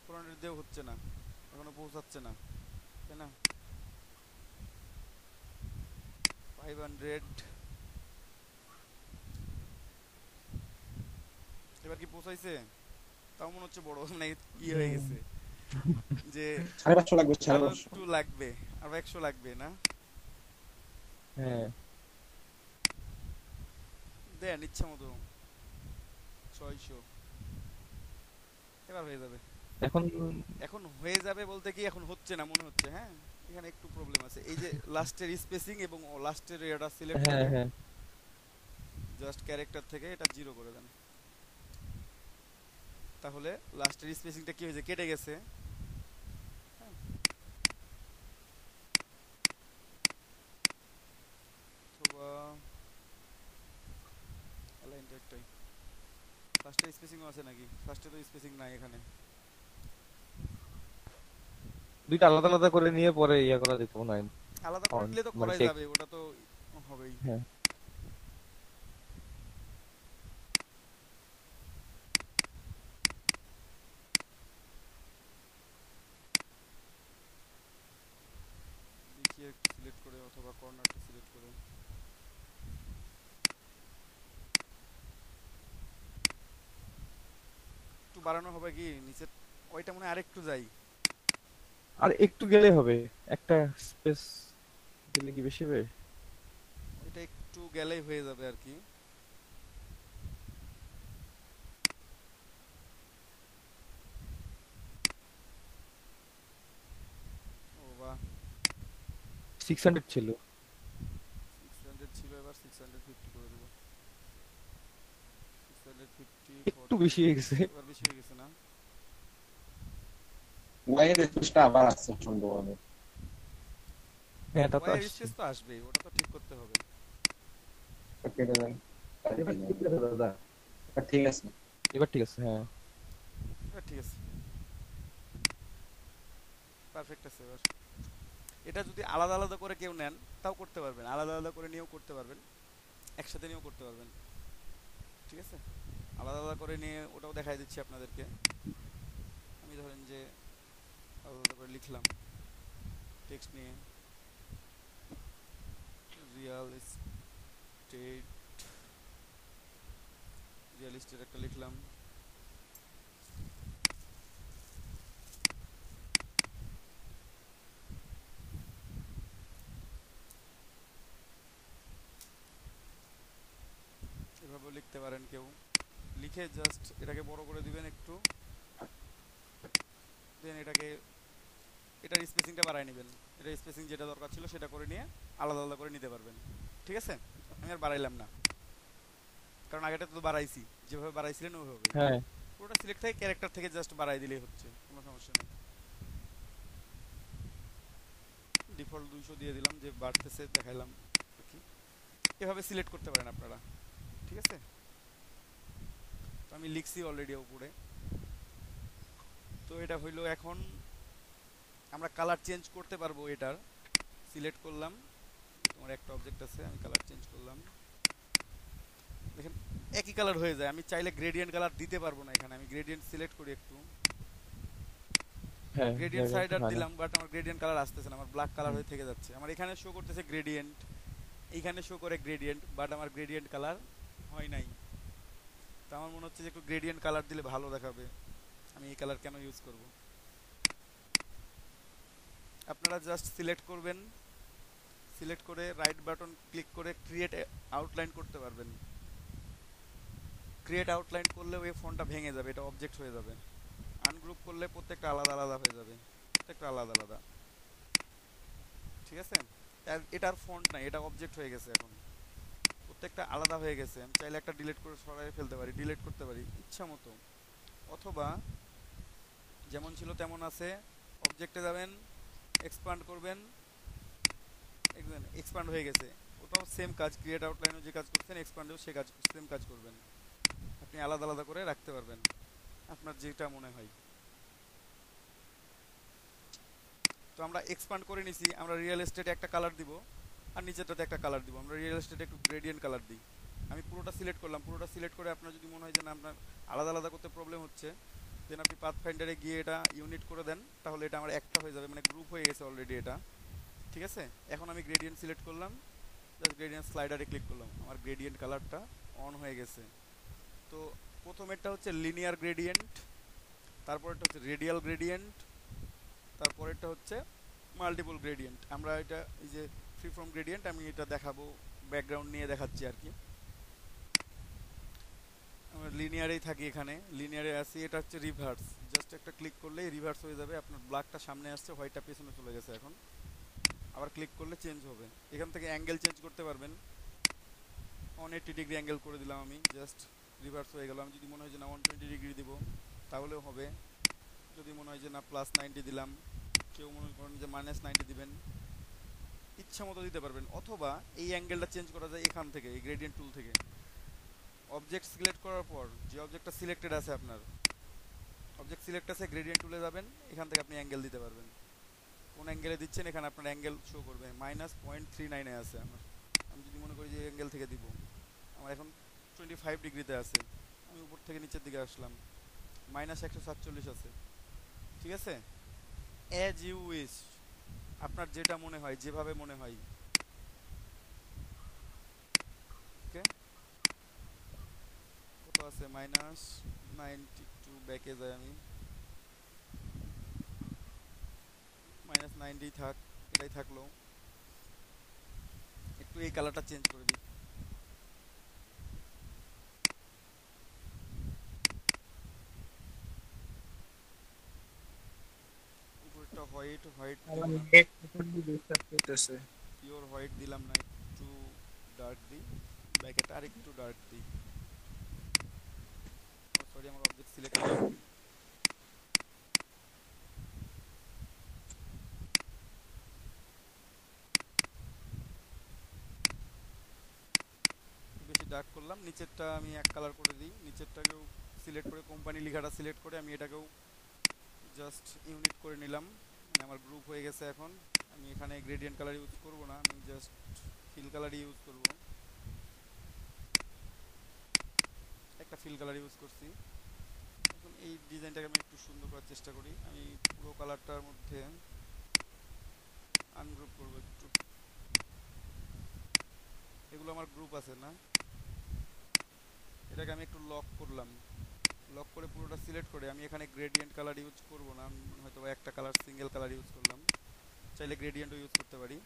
400 দিয়েও হচ্ছে না, এখনো পৌঁছাচ্ছে না, তাই না? 500 এবার কি পৌঁছাইছে? তাও মনে হচ্ছে বড় মানে ই হয়ে গেছে যে 550 লাগবে, আরো 550। একটু লাগবে, আরো 100 লাগবে না? হ্যাঁ, দেন ইচ্ছা মতো 600, এবার হয়ে যাবে। এখন এখন হয়ে যাবে বলতে কি এখন হচ্ছে না মনে হচ্ছে। হ্যাঁ, এখানে একটু প্রবলেম আছে। এই যে লাস্টের স্পেসিং এবং লাস্টের এটা সিলেক্ট হ্যাঁ করে হ্যাঁ জাস্ট ক্যারেক্টার থেকে এটা জিরো করে দেন, তাহলে লাস্টের স্পেসিংটা কি হয়েছে, কেটে গেছে। হ্যাঁ, অথবা অ্যালাইনটা একটাই। ফার্স্টে স্পেসিংও আছে নাকি? ফার্স্টে তো স্পেসিং নাই এখানে। দুইটা আলাদা আলাদা করে নিয়ে পরে ইয়া করা যেত মনে হয়। আলাদা করে নিলে তো মানে করাই check- যাবে, ওটা তো হবেই। হ্যাঁ, দেখি একটু সিলেক্ট করে অথবা কর্নারটা সিলেক্ট করে একটু বাড়ানো হবে কি নিচের ওইটা মনে হয় আরেকটু যাই। আর একটু গেলে হবে, একটা স্পেস দিলে কি বেশি হবে? এটা একটু গেলেই হয়ে যাবে আর কি। ও বাহ, 600 ছিল। 600 ছিল, এবার 650 করে দেবো। 650 একটু বেশি হয়ে গেছে। এবার বেশি হয়ে গেছে না? ওয়াইয়ের স্পেসটা আবার আসছে সম্ভবত। হ্যাঁ, তা তো ওয়ার আসছে। স্পেস তো আসবেই, ওটা তো ঠিক করতে হবে। কেটে দেন। এবার ঠিক আছে দাদা, ঠিক আছে। এবার ঠিক আছে। হ্যাঁ, এবার ঠিক আছে, পারফেক্ট আছে এবার। এটা যদি আলাদা আলাদা করে কেউ নেন তাও করতে পারবেন, আলাদা আলাদা করে নিয়েও করতে পারবেন, একসাথে নিয়েও করতে পারবেন। ঠিক আছে, আলাদা আলাদা করে নিয়ে ওটাও দেখাই দিচ্ছি আপনাদেরকে। আমি ধরেন যে আলাদা আলাদা করে লিখলাম টেক্সট নিয়ে, রিয়েল এস্টেট, রিয়েল এস্টেট একটা লিখলাম। এভাবেও লিখতে পারেন কেউ, লিখে জাস্ট এটাকে বড় করে দিবেন একটু, দেন এটার স্পেসিংটা বাড়ায় নেবেন। এটার স্পেসিং যেটা দরকার ছিল সেটা করে নিয়ে আলাদা আলাদা করে নিতে পারবেন। ঠিক আছে, আমি আর বাড়াইলাম না, কারণ আগেটা তো বাড়াইছি, যেভাবে বাড়াইছিলেন ওইভাবে। হ্যাঁ, পুরোটা সিলেক্ট থেকে ক্যারেক্টার থেকে জাস্ট বাড়াই দিলেই হচ্ছে, কোনো সমস্যা নেই। ডিফল্ট 200 দিয়ে দিলাম, যে বাড়তেছে দেখাইলাম আর কি। এভাবে সিলেক্ট করতে পারেন আপনারা। ঠিক আছে, তো আমি লিখছি অলরেডি উপরে। তো এটা হইলো, এখন আমরা কালার চেঞ্জ করতে পারবো। এটার সিলেক্ট করলাম, তোমার একটা অবজেক্ট আছে, আমি কালার চেঞ্জ করলাম, দেখেন একই কালার হয়ে যায়। আমি চাইলে গ্রেডিয়েন্ট কালার দিতে পারবো না, এখানে আমি গ্রেডিয়েন্ট সিলেক্ট করি একটু, হ্যাঁ, গ্রেডিয়েন্ট জায়গা সাইডার হয় না। দিলাম, বাট আমার গ্রেডিয়েন্ট কালার আসতেছে না, আমার ব্ল্যাক কালার হয়ে থেকে যাচ্ছে। আমার এখানে শো করতেছে গ্রেডিয়েন্ট, এইখানে শো করে গ্রেডিয়েন্ট, বাট আমার গ্রেডিয়েন্ট কালার হয় নাই। তো আমার মনে হচ্ছে যে একটু গ্রেডিয়েন্ট কালার দিলে ভালো দেখাবে, আমি এই কালার কেন ইউজ করব। আপনারা জাস্ট সিলেক্ট করবেন, সিলেক্ট করে রাইট বাটন ক্লিক করে ক্রিয়েট আউটলাইন করতে পারবেন। ক্রিয়েট আউটলাইন করলেও এই ফন্টটা ভেঙে যাবে, এটা অবজেক্ট হয়ে যাবে। আনগ্রুপ করলে প্রত্যেকটা আলাদা আলাদা হয়ে যাবে, প্রত্যেকটা আলাদা আলাদা, ঠিক আছে। এটার ফন্ট নাই, এটা অবজেক্ট হয়ে গেছে, এখন প্রত্যেকটা আলাদা হয়ে গেছে। আমি চাইলে একটা ডিলিট করে সরাই ফেলতে পারি, ডিলিট করতে পারি ইচ্ছা মতো, অথবা যেমন ছিল তেমন আছে অবজেক্টে যাবেন, এক্সপান্ড করবেন, এক্সপান্ড হয়ে গেছে। ওটাও সেম কাজ, ক্রিয়েট আউটলাইনও যে কাজ করছেন এক্সপান্ডেও সে কাজ, সেম কাজ করবেন। আপনি আলাদা আলাদা করে রাখতে পারবেন আপনার যেটা মনে হয়। তো আমরা এক্সপান্ড করে নিছি, আমরা রিয়েল এস্টেটে একটা কালার দিব আর নিচেরটাতে একটা কালার দিব। আমরা রিয়েল এস্টেটে একটু গ্রেডিয়েন্ট কালার দিই। আমি পুরোটা সিলেক্ট করলাম, পুরোটা সিলেক্ট করে আপনার যদি মনে হয় যে না আপনার আলাদা আলাদা করতে প্রবলেম হচ্ছে, দেন আপনি পাথফাইন্ডারে গিয়ে এটা ইউনিট করে দেন, তাহলে এটা আমার একটা হয়ে যাবে, মানে গ্রুপ হয়ে গেছে অলরেডি এটা, ঠিক আছে। এখন আমি গ্রেডিয়েন্ট সিলেক্ট করলাম, জাস্ট গ্রেডিয়েন্ট স্লাইডারে ক্লিক করলাম, আমার গ্রেডিয়েন্ট কালারটা অন হয়ে গেছে। তো প্রথমেরটা হচ্ছে লিনিয়ার গ্রেডিয়েন্ট, তারপরেরটা হচ্ছে রেডিয়াল গ্রেডিয়েন্ট, তারপরেরটা হচ্ছে মাল্টিপল গ্রেডিয়েন্ট। আমরা এটা এই যে ফ্রি ফর্ম গ্রেডিয়েন্ট আমি এটা দেখাবো, ব্যাকগ্রাউন্ড নিয়ে দেখাচ্ছি আর কি। আমরা লিনিয়ারেই থাকি, এখানে লিনিয়ারে আসি। এটা হচ্ছে রিভার্স, জাস্ট একটা ক্লিক করলেই রিভার্স হয়ে যাবে। আপনার ব্ল্যাকটা সামনে আসছে, হোয়াইটটা পেছনে চলে গেছে। এখন আবার ক্লিক করলে চেঞ্জ হবে। এখান থেকে অ্যাঙ্গেল চেঞ্জ করতে পারবেন, 180 ডিগ্রি অ্যাঙ্গেল করে দিলাম আমি, জাস্ট রিভার্স হয়ে গেল। আমি যদি মনে হয় যে না 120 ডিগ্রি দিব তাহলেও হবে, যদি মনে হয় যে না +90 দিলাম, কেউ মনে করেন যে -90 দিবেন, ইচ্ছা মতো দিতে পারবেন। অথবা এই অ্যাঙ্গেলটা চেঞ্জ করা যায় এখান থেকে, এই গ্রেডিয়েন্ট টুল থেকে। অবজেক্ট সিলেক্ট করার পর যে অবজেক্টটা সিলেক্টেড আছে, আপনার অবজেক্ট সিলেক্ট আছে, গ্রেডিয়েন্ট টুলে যাবেন, এখান থেকে আপনি অ্যাঙ্গেল দিতে পারবেন। কোন অ্যাঙ্গেলে দিচ্ছেন এখানে আপনার অ্যাঙ্গেল শো করবে, -0.39 আছে আমার। আমি যদি মনে করি যে অ্যাঙ্গেল থেকে দিব, আমার এখন 25 ডিগ্রিতে আছে, আমি উপর থেকে নিচের দিকে আসলাম, -147 আছে, ঠিক আছে। অ্যাজ ইউ উইশ, আপনার যেটা মনে হয়, যেভাবে মনে হয়, ওকে। কত আছে, -92, ব্যাকে যাই আমি, -90 থাক, এটাই থাকলো। একটু এই কালারটা চেঞ্জ করে দিই, উপরটা হোয়াইট, হোয়াইট আমার দিলাম, নেট প্রচন্ড ডিস্টার্ব করতেছে। পিওর হোয়াইট দিলাম না, একটু ডার্ক দিই, ব্যাকেটা আর একটু ডার্ক দিই। সরি, আমার অবজেক্ট সিলেক্ট বেশি ডার্ক করলাম। নিচেরটা আমি এক কালার করে দিই, নিচেরটাকেও সিলেক্ট করে কোম্পানি লেখাটা সিলেক্ট করে আমি এটাকেও জাস্ট ইউনিট করে নিলাম, মানে আমার গ্রুপ হয়ে গেছে। এখন আমি এখানে গ্রেডিয়েন্ট কালার ইউজ করব না, আমি জাস্ট ফিল কালারই ইউজ করব, একটা ফিল কালার ইউজ করছি। এখন এই ডিজাইনটাকে আমি একটু সুন্দর করার চেষ্টা করি। আমি পুরো কালারটার মধ্যে আনগ্রুপ করব একটু, এগুলো আমার গ্রুপ আছে না, এটাকে আমি একটু লক করলাম, লক করে পুরোটা সিলেক্ট করে আমি এখানে গ্রেডিয়েন্ট কালার ইউজ করব না, আমি হয়তো একটা কালার সিঙ্গেল কালার ইউজ করলাম, চাইলে গ্রেডিয়েন্টও ইউজ করতে পারি।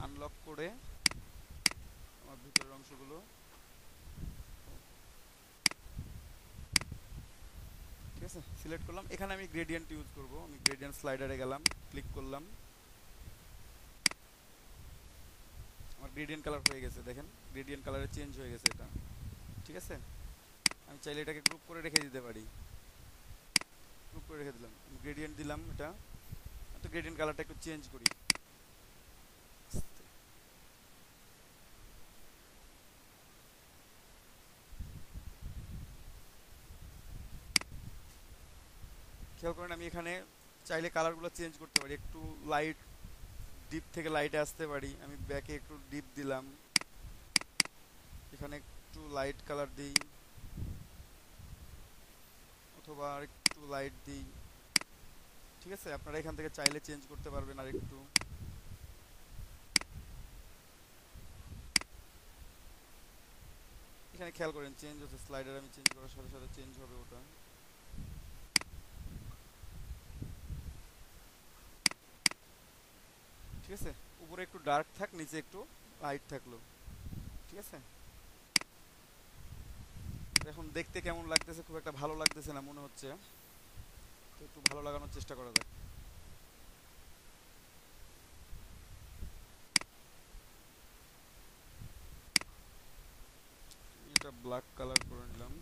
আনলক করে আমার ভিতরের অংশগুলো, ঠিক আছে, সিলেক্ট করলাম। এখানে আমি গ্রেডিয়েন্ট ইউজ করব, আমি গ্রেডিয়েন্ট স্লাইডারে গেলাম, ক্লিক করলাম, আমার গ্রেডিয়েন্ট কালার হয়ে গেছে, দেখেন গ্রেডিয়েন্ট কালারে চেঞ্জ হয়ে গেছে এটা, ঠিক আছে। আমি চাইলে এটাকে গ্রুপ করে রেখে দিতে পারি, গ্রুপ করে রেখে দিলাম, আমি গ্রেডিয়েন্ট দিলাম, এটা তো গ্রেডিয়েন্ট কালারটা একটু চেঞ্জ করি। খেয়াল করেন আমি এখানে চাইলে কালারগুলো চেঞ্জ করতে পারি, একটু লাইট ডিপ থেকে লাইটে আসতে পারি। আমি ব্যাকে একটু ডিপ দিলাম, এখানে একটু লাইট কালার দিই, অথবা আর একটু লাইট দিই, ঠিক আছে। আপনারা এখান থেকে চাইলে চেঞ্জ করতে পারবেন আর একটু। এখানে খেয়াল করেন চেঞ্জ হচ্ছে, স্লাইডার আমি চেঞ্জ করার সাথে সাথে চেঞ্জ হবে ওটা। ঠিক আছে, উপরে একটু ডার্ক থাক, নিচে একটু লাইট থাকলো। ঠিক আছে, এখন দেখতে কেমন লাগতেছে, খুব একটা ভালো লাগতেছে না মনে হচ্ছে, তো একটু ভালো লাগানোর চেষ্টা করা যাক। এটা ব্ল্যাক কালার করে নিলাম,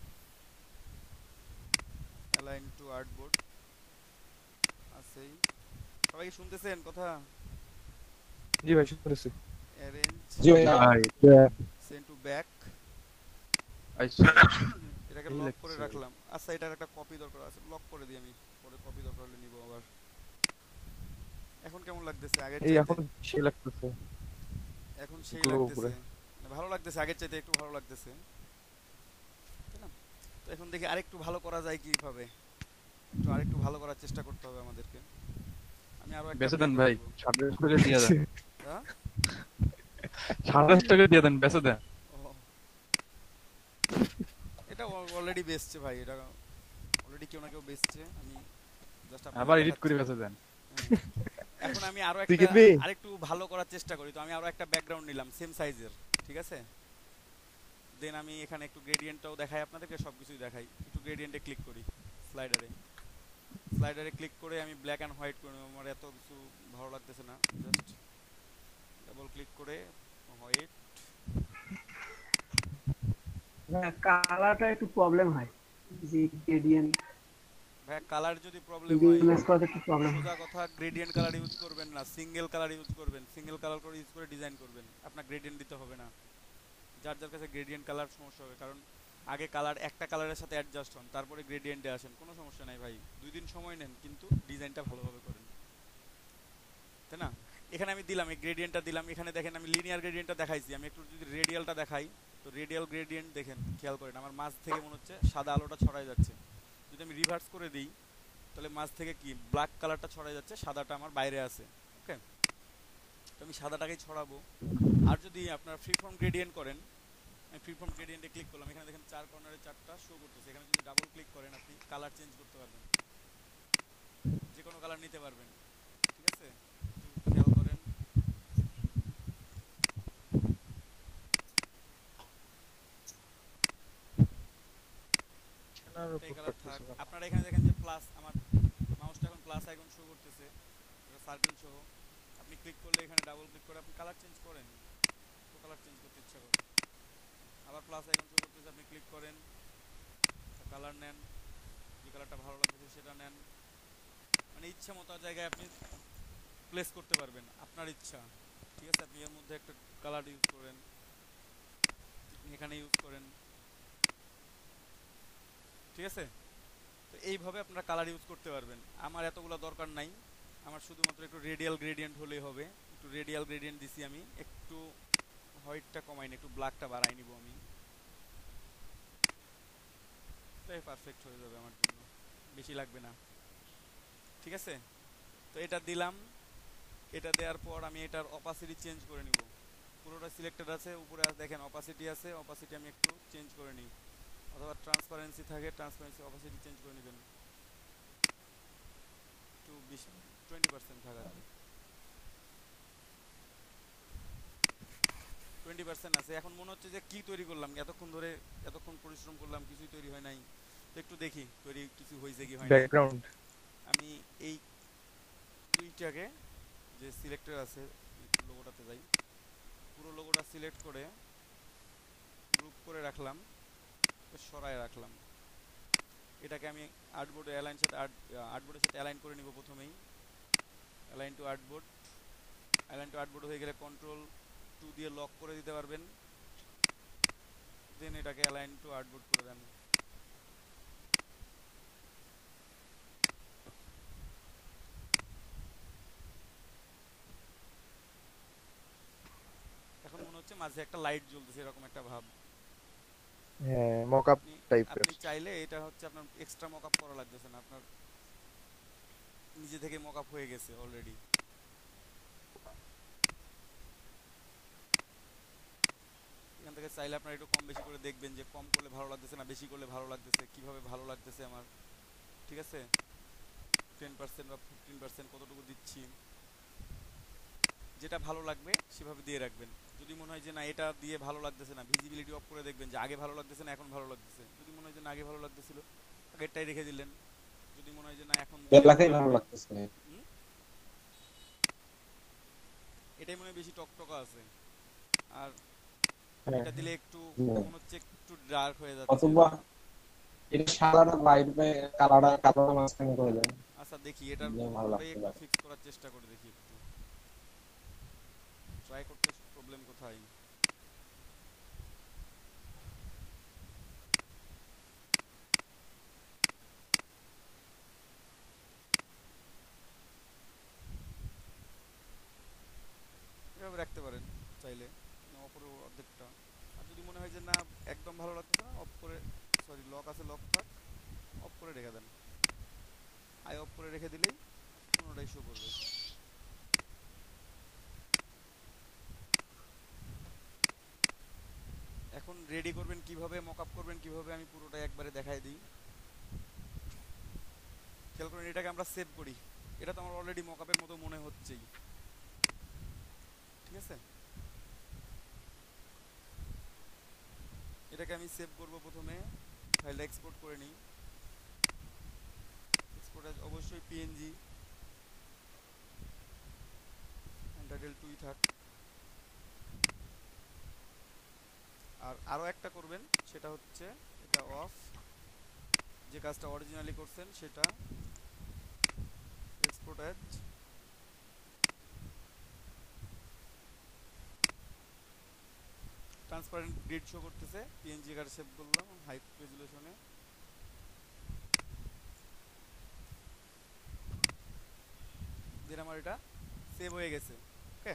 অ্যালাইন টু আর্টবোর্ড আছেই। সবাই কি শুনতেছেন কথা? জি ভাই শুনতেছি। অ্যারেঞ্জ জি ভাই ভাই সেন্ড টু ব্যাক, আইসো এটাকে এই লক করে লাগছে। রাখলাম। আচ্ছা, এটার একটা কপি দরকার আছে, লক করে দিই আমি, পরে কপি দরকার হলে নিব আবার। এখন কেমন লাগতেছে আগের এই চাইতে? এখন সেই লাগতেছে এখন সেই গ্লো লাগতেছে, উপরে। মানে ভালো লাগতেছে, আগের চাইতে একটু ভালো লাগতেছে, তাই না? তো এখন দেখি আরেকটু ভালো করা যায় কিভাবে, একটু আরেকটু ভালো করার চেষ্টা করতে হবে আমাদেরকে। আমি আরো একটা বেচে বের দেন করে ভাই, দিব। 7.5 টাকা দিয়ে দেন। হ্যাঁ? 7.5 টাকা দিয়ে দেন, বেচে দেন। ও, এটা অলরেডি বেচছে ভাই, এটা অলরেডি কেউ না কেউ বেচছে, আমি জাস্ট আপনাকে আবার এডিট দেখাচ্ছি। করে বেচে দেন। হ্যাঁ। এখন আমি আরো তুই একটা কিনবি? আরেকটু ভালো করার চেষ্টা করি, তো আমি আরো একটা ব্যাকগ্রাউন্ড নিলাম সেম সাইজের। ঠিক আছে, দেন আমি এখানে একটু গ্রেডিয়েন্টটাও দেখাই আপনাদেরকে, সবকিছুই দেখাই। একটু গ্রেডিয়েন্টে ক্লিক করি, স্লাইডারে স্লাইডারে ক্লিক করে আমি ব্ল্যাক অ্যান্ড হোয়াইট করে নেব, আমার এত কিছু ভালো লাগতেছে না, জাস্ট ডাবল ক্লিক করে হোয়াইট। কালারটা একটু প্রবলেম হয়, যে গ্রেডিয়েন্ট ভাই কালার যদি প্রবলেম হয়, রিমেজ করাতে একটু প্রবলেম হয়। সোজা কথা গ্রেডিয়েন্ট কালার ইউজ করবেন না, সিঙ্গেল কালার ইউজ করবেন। সিঙ্গেল কালার করে ইউজ করে ডিজাইন করবেন, আপনার গ্রেডিয়েন্ট দিতে হবে না। যার যার কাছে গ্রেডিয়েন্ট কালার সমস্যা হবে, কারণ আগে কালার একটা কালারের সাথে অ্যাডজাস্ট হন, তারপরে গ্রেডিয়েন্টে আসেন, কোনো সমস্যা নাই ভাই। 2 দিন সময় নেন, কিন্তু ডিজাইনটা ভালোভাবে করেন, তাই না? এখানে আমি দিলাম, এই গ্রেডিয়েন্টটা দিলাম। এখানে দেখেন আমি লিনিয়ার গ্রেডিয়েন্টটা দেখাইছি, আমি একটু যদি রেডিয়ালটা দেখাই, তো রেডিয়াল গ্রেডিয়েন্ট দেখেন, খেয়াল করেন আমার মাঝ থেকে মনে হচ্ছে সাদা আলোটা ছড়ায় যাচ্ছে। যদি আমি রিভার্স করে দিই, তাহলে মাঝ থেকে কি ব্ল্যাক কালারটা ছড়ায় যাচ্ছে, সাদাটা আমার বাইরে আছে। ওকে, তো আমি সাদাটাকেই ছড়াবো। আর যদি আপনারা ফ্রি ফর্ম গ্রেডিয়েন্ট করেন, আমি ফ্রি ফর্ম গ্রেডিয়েন্টে ক্লিক করলাম, এখানে দেখেন 4 কর্নারে 4টা শো করতেছে। এখানে যদি ডাবল ক্লিক করেন, আপনি কালার চেঞ্জ করতে পারবেন, যে কোনো কালার নিতে পারবেন। ঠিক আছে, একটু খেয়াল করেন। এই কালার থাক। আপনারা এখানে দেখেন যে প্লাস, আমার মাউসটা এখন প্লাস আইকন শো করতেছে, এটা সার্কেল সহ। আপনি ক্লিক করলে এখানে ডাবল ক্লিক করে আপনি কালার চেঞ্জ করেন, তো কালার চেঞ্জ করতে ইচ্ছা করে, আবার প্লাস আইকন শো করতেছে, আপনি ক্লিক করেন, কালার নেন, যে কালারটা ভালো লাগতেছে সেটা নেন। মানে ইচ্ছা মতো জায়গায় আপনি প্লেস করতে পারবেন, আপনার ইচ্ছা। ঠিক আছে, আপনি এর মধ্যে একটা কালার ইউজ করেন, এখানে ইউজ করেন। ঠিক আছে, তো এইভাবে আপনারা কালার ইউজ করতে পারবেন। আমার এতগুলো দরকার নাই, আমার শুধুমাত্র একটু রেডিয়াল গ্রেডিয়েন্ট হলেই হবে। একটু রেডিয়াল গ্রেডিয়েন্ট দিছি আমি, একটু হোয়াইটটা কমাই, একটু ব্ল্যাকটা বাড়াই নিব আমি, তাই পারফেক্ট হয়ে যাবে আমার জন্য, বেশি লাগবে না। ঠিক আছে, তো এটা দিলাম। এটা দেওয়ার পর আমি এটার অপাসিটি চেঞ্জ করে নিব। পুরোটা সিলেক্টেড আছে, উপরে দেখেন অপাসিটি আছে, অপাসিটি আমি একটু চেঞ্জ করে নিই, অথবা ট্রান্সপারেন্সি থাকে, ট্রান্সপারেন্সি অপাসিটি চেঞ্জ করে নেবেন, একটু 20% থাকা, 20% আছে। এখন মনে হচ্ছে যে কি তৈরি করলাম, এতক্ষণ ধরে এতক্ষণ পরিশ্রম করলাম, কিছুই তৈরি হয় নাই। তো একটু দেখি তৈরি কিছু হয়েছে কি হয় নাই। ব্যাকগ্রাউন্ড আমি এই দুইটাকে, যে সিলেক্টর আছে, লোগোটাতে যাই, পুরো লোগোটা সিলেক্ট করে গ্রুপ করে রাখলাম, সরায় রাখলাম। এটাকে আমি আর্টবোর্ডে আর্টবোর্ডের সাথে অ্যালাইন করে নিব প্রথমেই। Align to artboard, align to artboard হয়ে গেলে Ctrl+2 দিয়ে লক করে দিতে পারবেন। দেন এটাকে অ্যালাইন টু আর্টবোর্ড করে দেন। এখন মনে হচ্ছে মাঝে একটা লাইট জ্বলতেছে, এরকম একটা ভাব। হ্যাঁ মকআপ আপনি টাইপের। আপনি চাইলে এটা হচ্ছে আপনার এক্সট্রা মকআপ করা লাগতেছে না, আপনার নিজে থেকে মকআপ হয়ে গেছে অলরেডি। এখান থেকে চাইলে আপনারা একটু কম বেশি করে দেখবেন যে কম করলে ভালো লাগতেছে না বেশি করলে ভালো লাগতেছে, কিভাবে ভালো লাগতেছে আমার, ঠিক আছে? 10% বা 15% কতটুকু দিচ্ছি, যেটা ভালো লাগবে সেভাবে দিয়ে রাখবেন। যদি মনে হয় যে না এটা দিয়ে ভালো লাগতেছে না, ভিজিবিলিটি অফ করে দেখবেন যে আগে ভালো লাগতেছে না এখন ভালো লাগতেছে। যদি মনে হয় যে না আগে ভালো লাগতেছিল আগেরটাই রেখে দিলেন। যদি মনে হয় যে না এখন দিলে ভালো বেলাকেই ভালো লাগবে, লাগতেছে। হুম, এটাই মনে হয় বেশি টকটকা আছে। আর হ্যাঁ এটা দিলে একটু হ্যাঁ। মনে হচ্ছে একটু ডার্ক হয়ে যাচ্ছে। অথবা এটা সাদাটা লাইট বা কালারটা মাঝখানে করে দেন, আচ্ছা দেখি এটার দিয়ে ভালো পুরোটাই লাগতে একটু পারে। ফিক্স করার চেষ্টা করে দেখি, একটু ট্রাই করতে প্রবলেম কোথায়। এভাবে রাখতে পারেন চাইলে, অপরের অর্ধেকটা। আর যদি মনে হয় যে না একদম ভালো লাগতেছে না, অফ করে, সরি লক আছে লক থাক, অফ করে রেখে দেন। আই অফ করে রেখে দিলেই পুরোটাই শো করবে। এখন রেডি করবেন কিভাবে, মকআপ করবেন কিভাবে, আমি পুরোটাই একবারে দেখাই দিই। খেয়াল করেন এটাকে আমরা সেভ করি, এটা তো আমার অলরেডি মকআপের মতো মনে হচ্ছেই, ঠিক আছে? এটাকে আমি সেভ করব, প্রথমে ফাইলটা এক্সপোর্ট করে নিই। এক্সপোর্ট অবশ্যই পিএনজি, আনটাইটেল 2 থাক। আর আরও একটা করবেন, সেটা হচ্ছে এটা অফ, যে কাজটা অরিজিনালি করছেন সেটা export as, transparent grid show করতেছে, পিএনজি কার সেভ করলাম হাই রেজুলেশনে। দেন আমার এটা সেভ হয়ে গেছে। ওকে,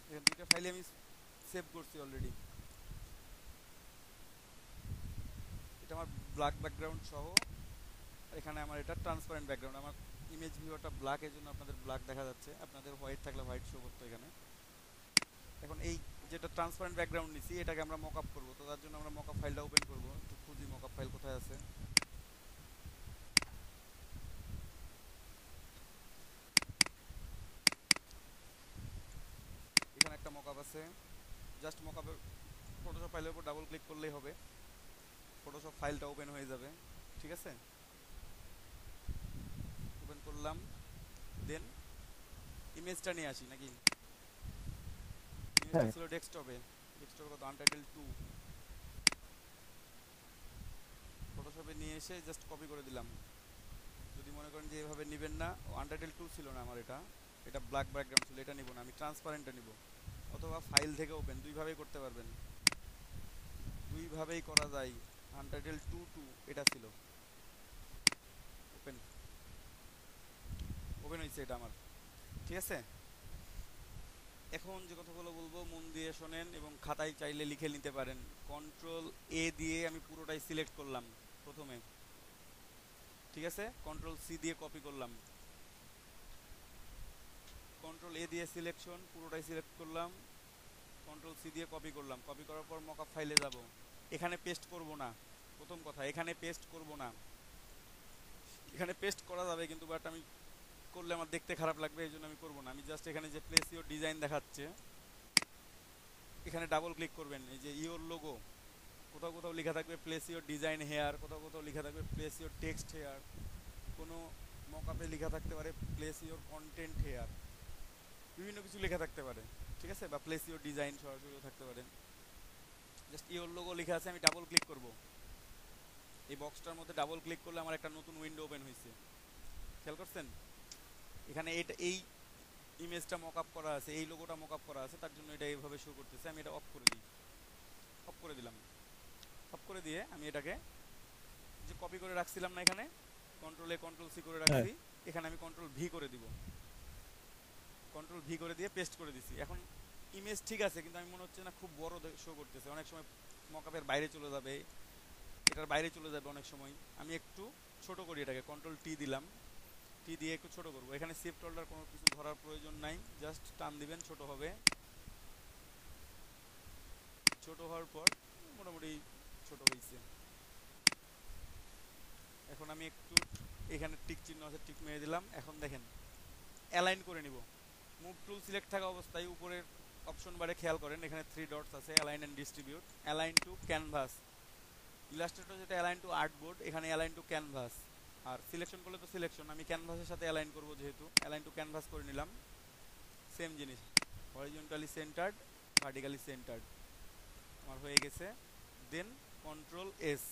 এখানে দুইটা ফাইলে আমি সেভ করছি অলরেডি। এটা আমার ব্ল্যাক ব্যাকগ্রাউন্ড সহ, আর এখানে আমার এটা ট্রান্সপারেন্ট ব্যাকগ্রাউন্ড। আমার ইমেজ ভিউটা ব্ল্যাক, এর জন্য আপনাদের ব্ল্যাক দেখা যাচ্ছে, আপনাদের হোয়াইট থাকলে হোয়াইট শো করতো এখানে। এখন এই যেটা ট্রান্সপারেন্ট ব্যাকগ্রাউন্ড নিছি এটাকে আমরা মকআপ করব, তো তার জন্য আমরা মকআপ ফাইলটা ওপেন করব। একটু খুঁজি মকআপ ফাইল কোথায় আছে। এখানে একটা মকআপ আছে, জাস্ট মকআপের ফটোশপ ফাইলের উপর ডাবল ক্লিক করলেই হবে, ফটোশপ ফাইলটা ওপেন হয়ে যাবে, ঠিক আছে? ওপেন করলাম, দেন ইমেজটা নিয়ে আসি নাকি? ইমেজটা হ্যাঁ ছিল ডেস্কটপে, ডেস্কটপে কত আনটাইটেল 2, ফটোশপে নিয়ে এসে জাস্ট কপি করে দিলাম। যদি মনে করেন যে এভাবে নেবেন না, ও আনটাইটেল 2 ছিল না আমার, এটা এটা ব্ল্যাক ব্যাকগ্রাউন্ড ছিল, এটা নিব না, আমি ট্রান্সপারেন্টটা নিব। অথবা ফাইল থেকে ওপেন, দুইভাবেই করতে পারবেন, দুইভাবেই করা যায়। আনটাইটেল 2 এটা ছিল, ওপেন, ওপেন হয়েছে এটা আমার, ঠিক আছে? এখন যে কথাগুলো বলবো মন দিয়ে শোনেন এবং খাতায় চাইলে লিখে নিতে পারেন। কন্ট্রোল এ দিয়ে আমি পুরোটাই সিলেক্ট করলাম প্রথমে, ঠিক আছে? কন্ট্রোল সি দিয়ে কপি করলাম, কন্ট্রোল এ দিয়ে সিলেকশন পুরোটাই সিলেক্ট করলাম, কন্ট্রোল সি দিয়ে কপি করলাম। কপি করার পর মকআপ ফাইলে যাব। এখানে পেস্ট করব না, প্রথম কথা, এখানে পেস্ট করব না। এখানে পেস্ট করা যাবে কিন্তু বাট আমি করলে আমার দেখতে খারাপ লাগবে, এই জন্য আমি করবো না। আমি জাস্ট এখানে যে প্লেস ইওর ডিজাইন দেখাচ্ছে এখানে ডাবল ক্লিক করবেন, এই যে ইওর লোগো, কোথাও কোথাও লেখা থাকবে প্লেস ইওর ডিজাইন হেয়ার, কোথাও কোথাও লেখা থাকবে প্লেস ইওর টেক্সট হেয়ার, কোনো মকআপে লেখা থাকতে পারে প্লেস ইওর কন্টেন্ট হেয়ার, বিভিন্ন কিছু লেখা থাকতে পারে, ঠিক আছে? বা প্লেস ইওর ডিজাইন সরাসরিও থাকতে পারে। জাস্ট ইওর লোগো লেখা আছে, আমি ডাবল ক্লিক করব। এই বক্সটার মধ্যে ডাবল ক্লিক করলে আমার একটা নতুন উইন্ডো ওপেন হয়েছে, খেয়াল করছেন? এখানে এই ইমেজটা মকআপ করা আছে, এই লোগোটা মকআপ করা আছে, তার জন্য এটা এইভাবে শো করতেছে। আমি এটা অফ করে দিই, অফ করে দিলাম। অফ করে দিয়ে আমি এটাকে যে কপি করে রাখছিলাম না, এখানে কন্ট্রোল এ কন্ট্রোল সি করে রাখছি, এখানে আমি কন্ট্রোল ভি করে দিব, কন্ট্রোল ভি করে দিয়ে পেস্ট করে দিছি। এখন ইমেজ ঠিক আছে, কিন্তু আমি মনে হচ্ছে না খুব বড় শো করতেছে, অনেক সময় মকআপের বাইরে চলে যাবে, এটার বাইরে চলে যাবে অনেক সময়। আমি একটু ছোট করি এটাকে, কন্ট্রোল টি দিলাম, টি দিয়ে একটু ছোট করব। এখানে শিফট হোল্ডার কোনো কিছু ধরার প্রয়োজন নাই, জাস্ট টান দিবেন, ছোট হবে। ছোট হওয়ার পর মোটামুটি ছোট হয়েছে। এখন আমি একটু এখানে টিক চিহ্ন আছে, টিক মেরে দিলাম। এখন দেখেন অ্যালাইন করে নিব। মুভ টুল সিলেক্ট থাকা অবস্থায় উপরের অপশন বারে খেয়াল করেন, এখানে 3 ডটস আছে, align and distribute, align to canvas. Illustrator যেটা অ্যালাইন টু আর্টবোর্ড, এখানে অ্যালাইন টু ক্যানভাস। আর সিলেকশন করলে তো সিলেকশন, আমি ক্যানভাসের সাথে অ্যালাইন করব যেহেতু, অ্যালাইন টু ক্যানভাস করে নিলাম। সেম জিনিস, হরিজন্টালি সেন্টার্ড, ভার্টিক্যালি সেন্টার্ড আমার হয়ে গেছে। Then control S,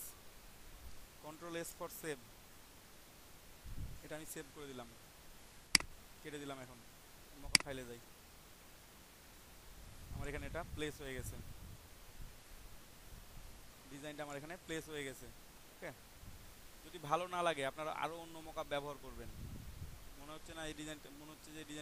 control S for save. এটা আমি সেভ করে দিলাম, কেটে দিলাম। এখন মকআপ ফাইলে যাই, আমার এখানে এটা প্লেস হয়ে গেছে, ডিজাইনটা আমার এখানে প্লেস হয়ে গেছে। ওকে, যদি ভালো না লাগে আপনারা আরও অন্য মকআপ ব্যবহার করবেন। মনে হচ্ছে না এই ডিজাইনটা, মনে হচ্ছে যে ডিজাইন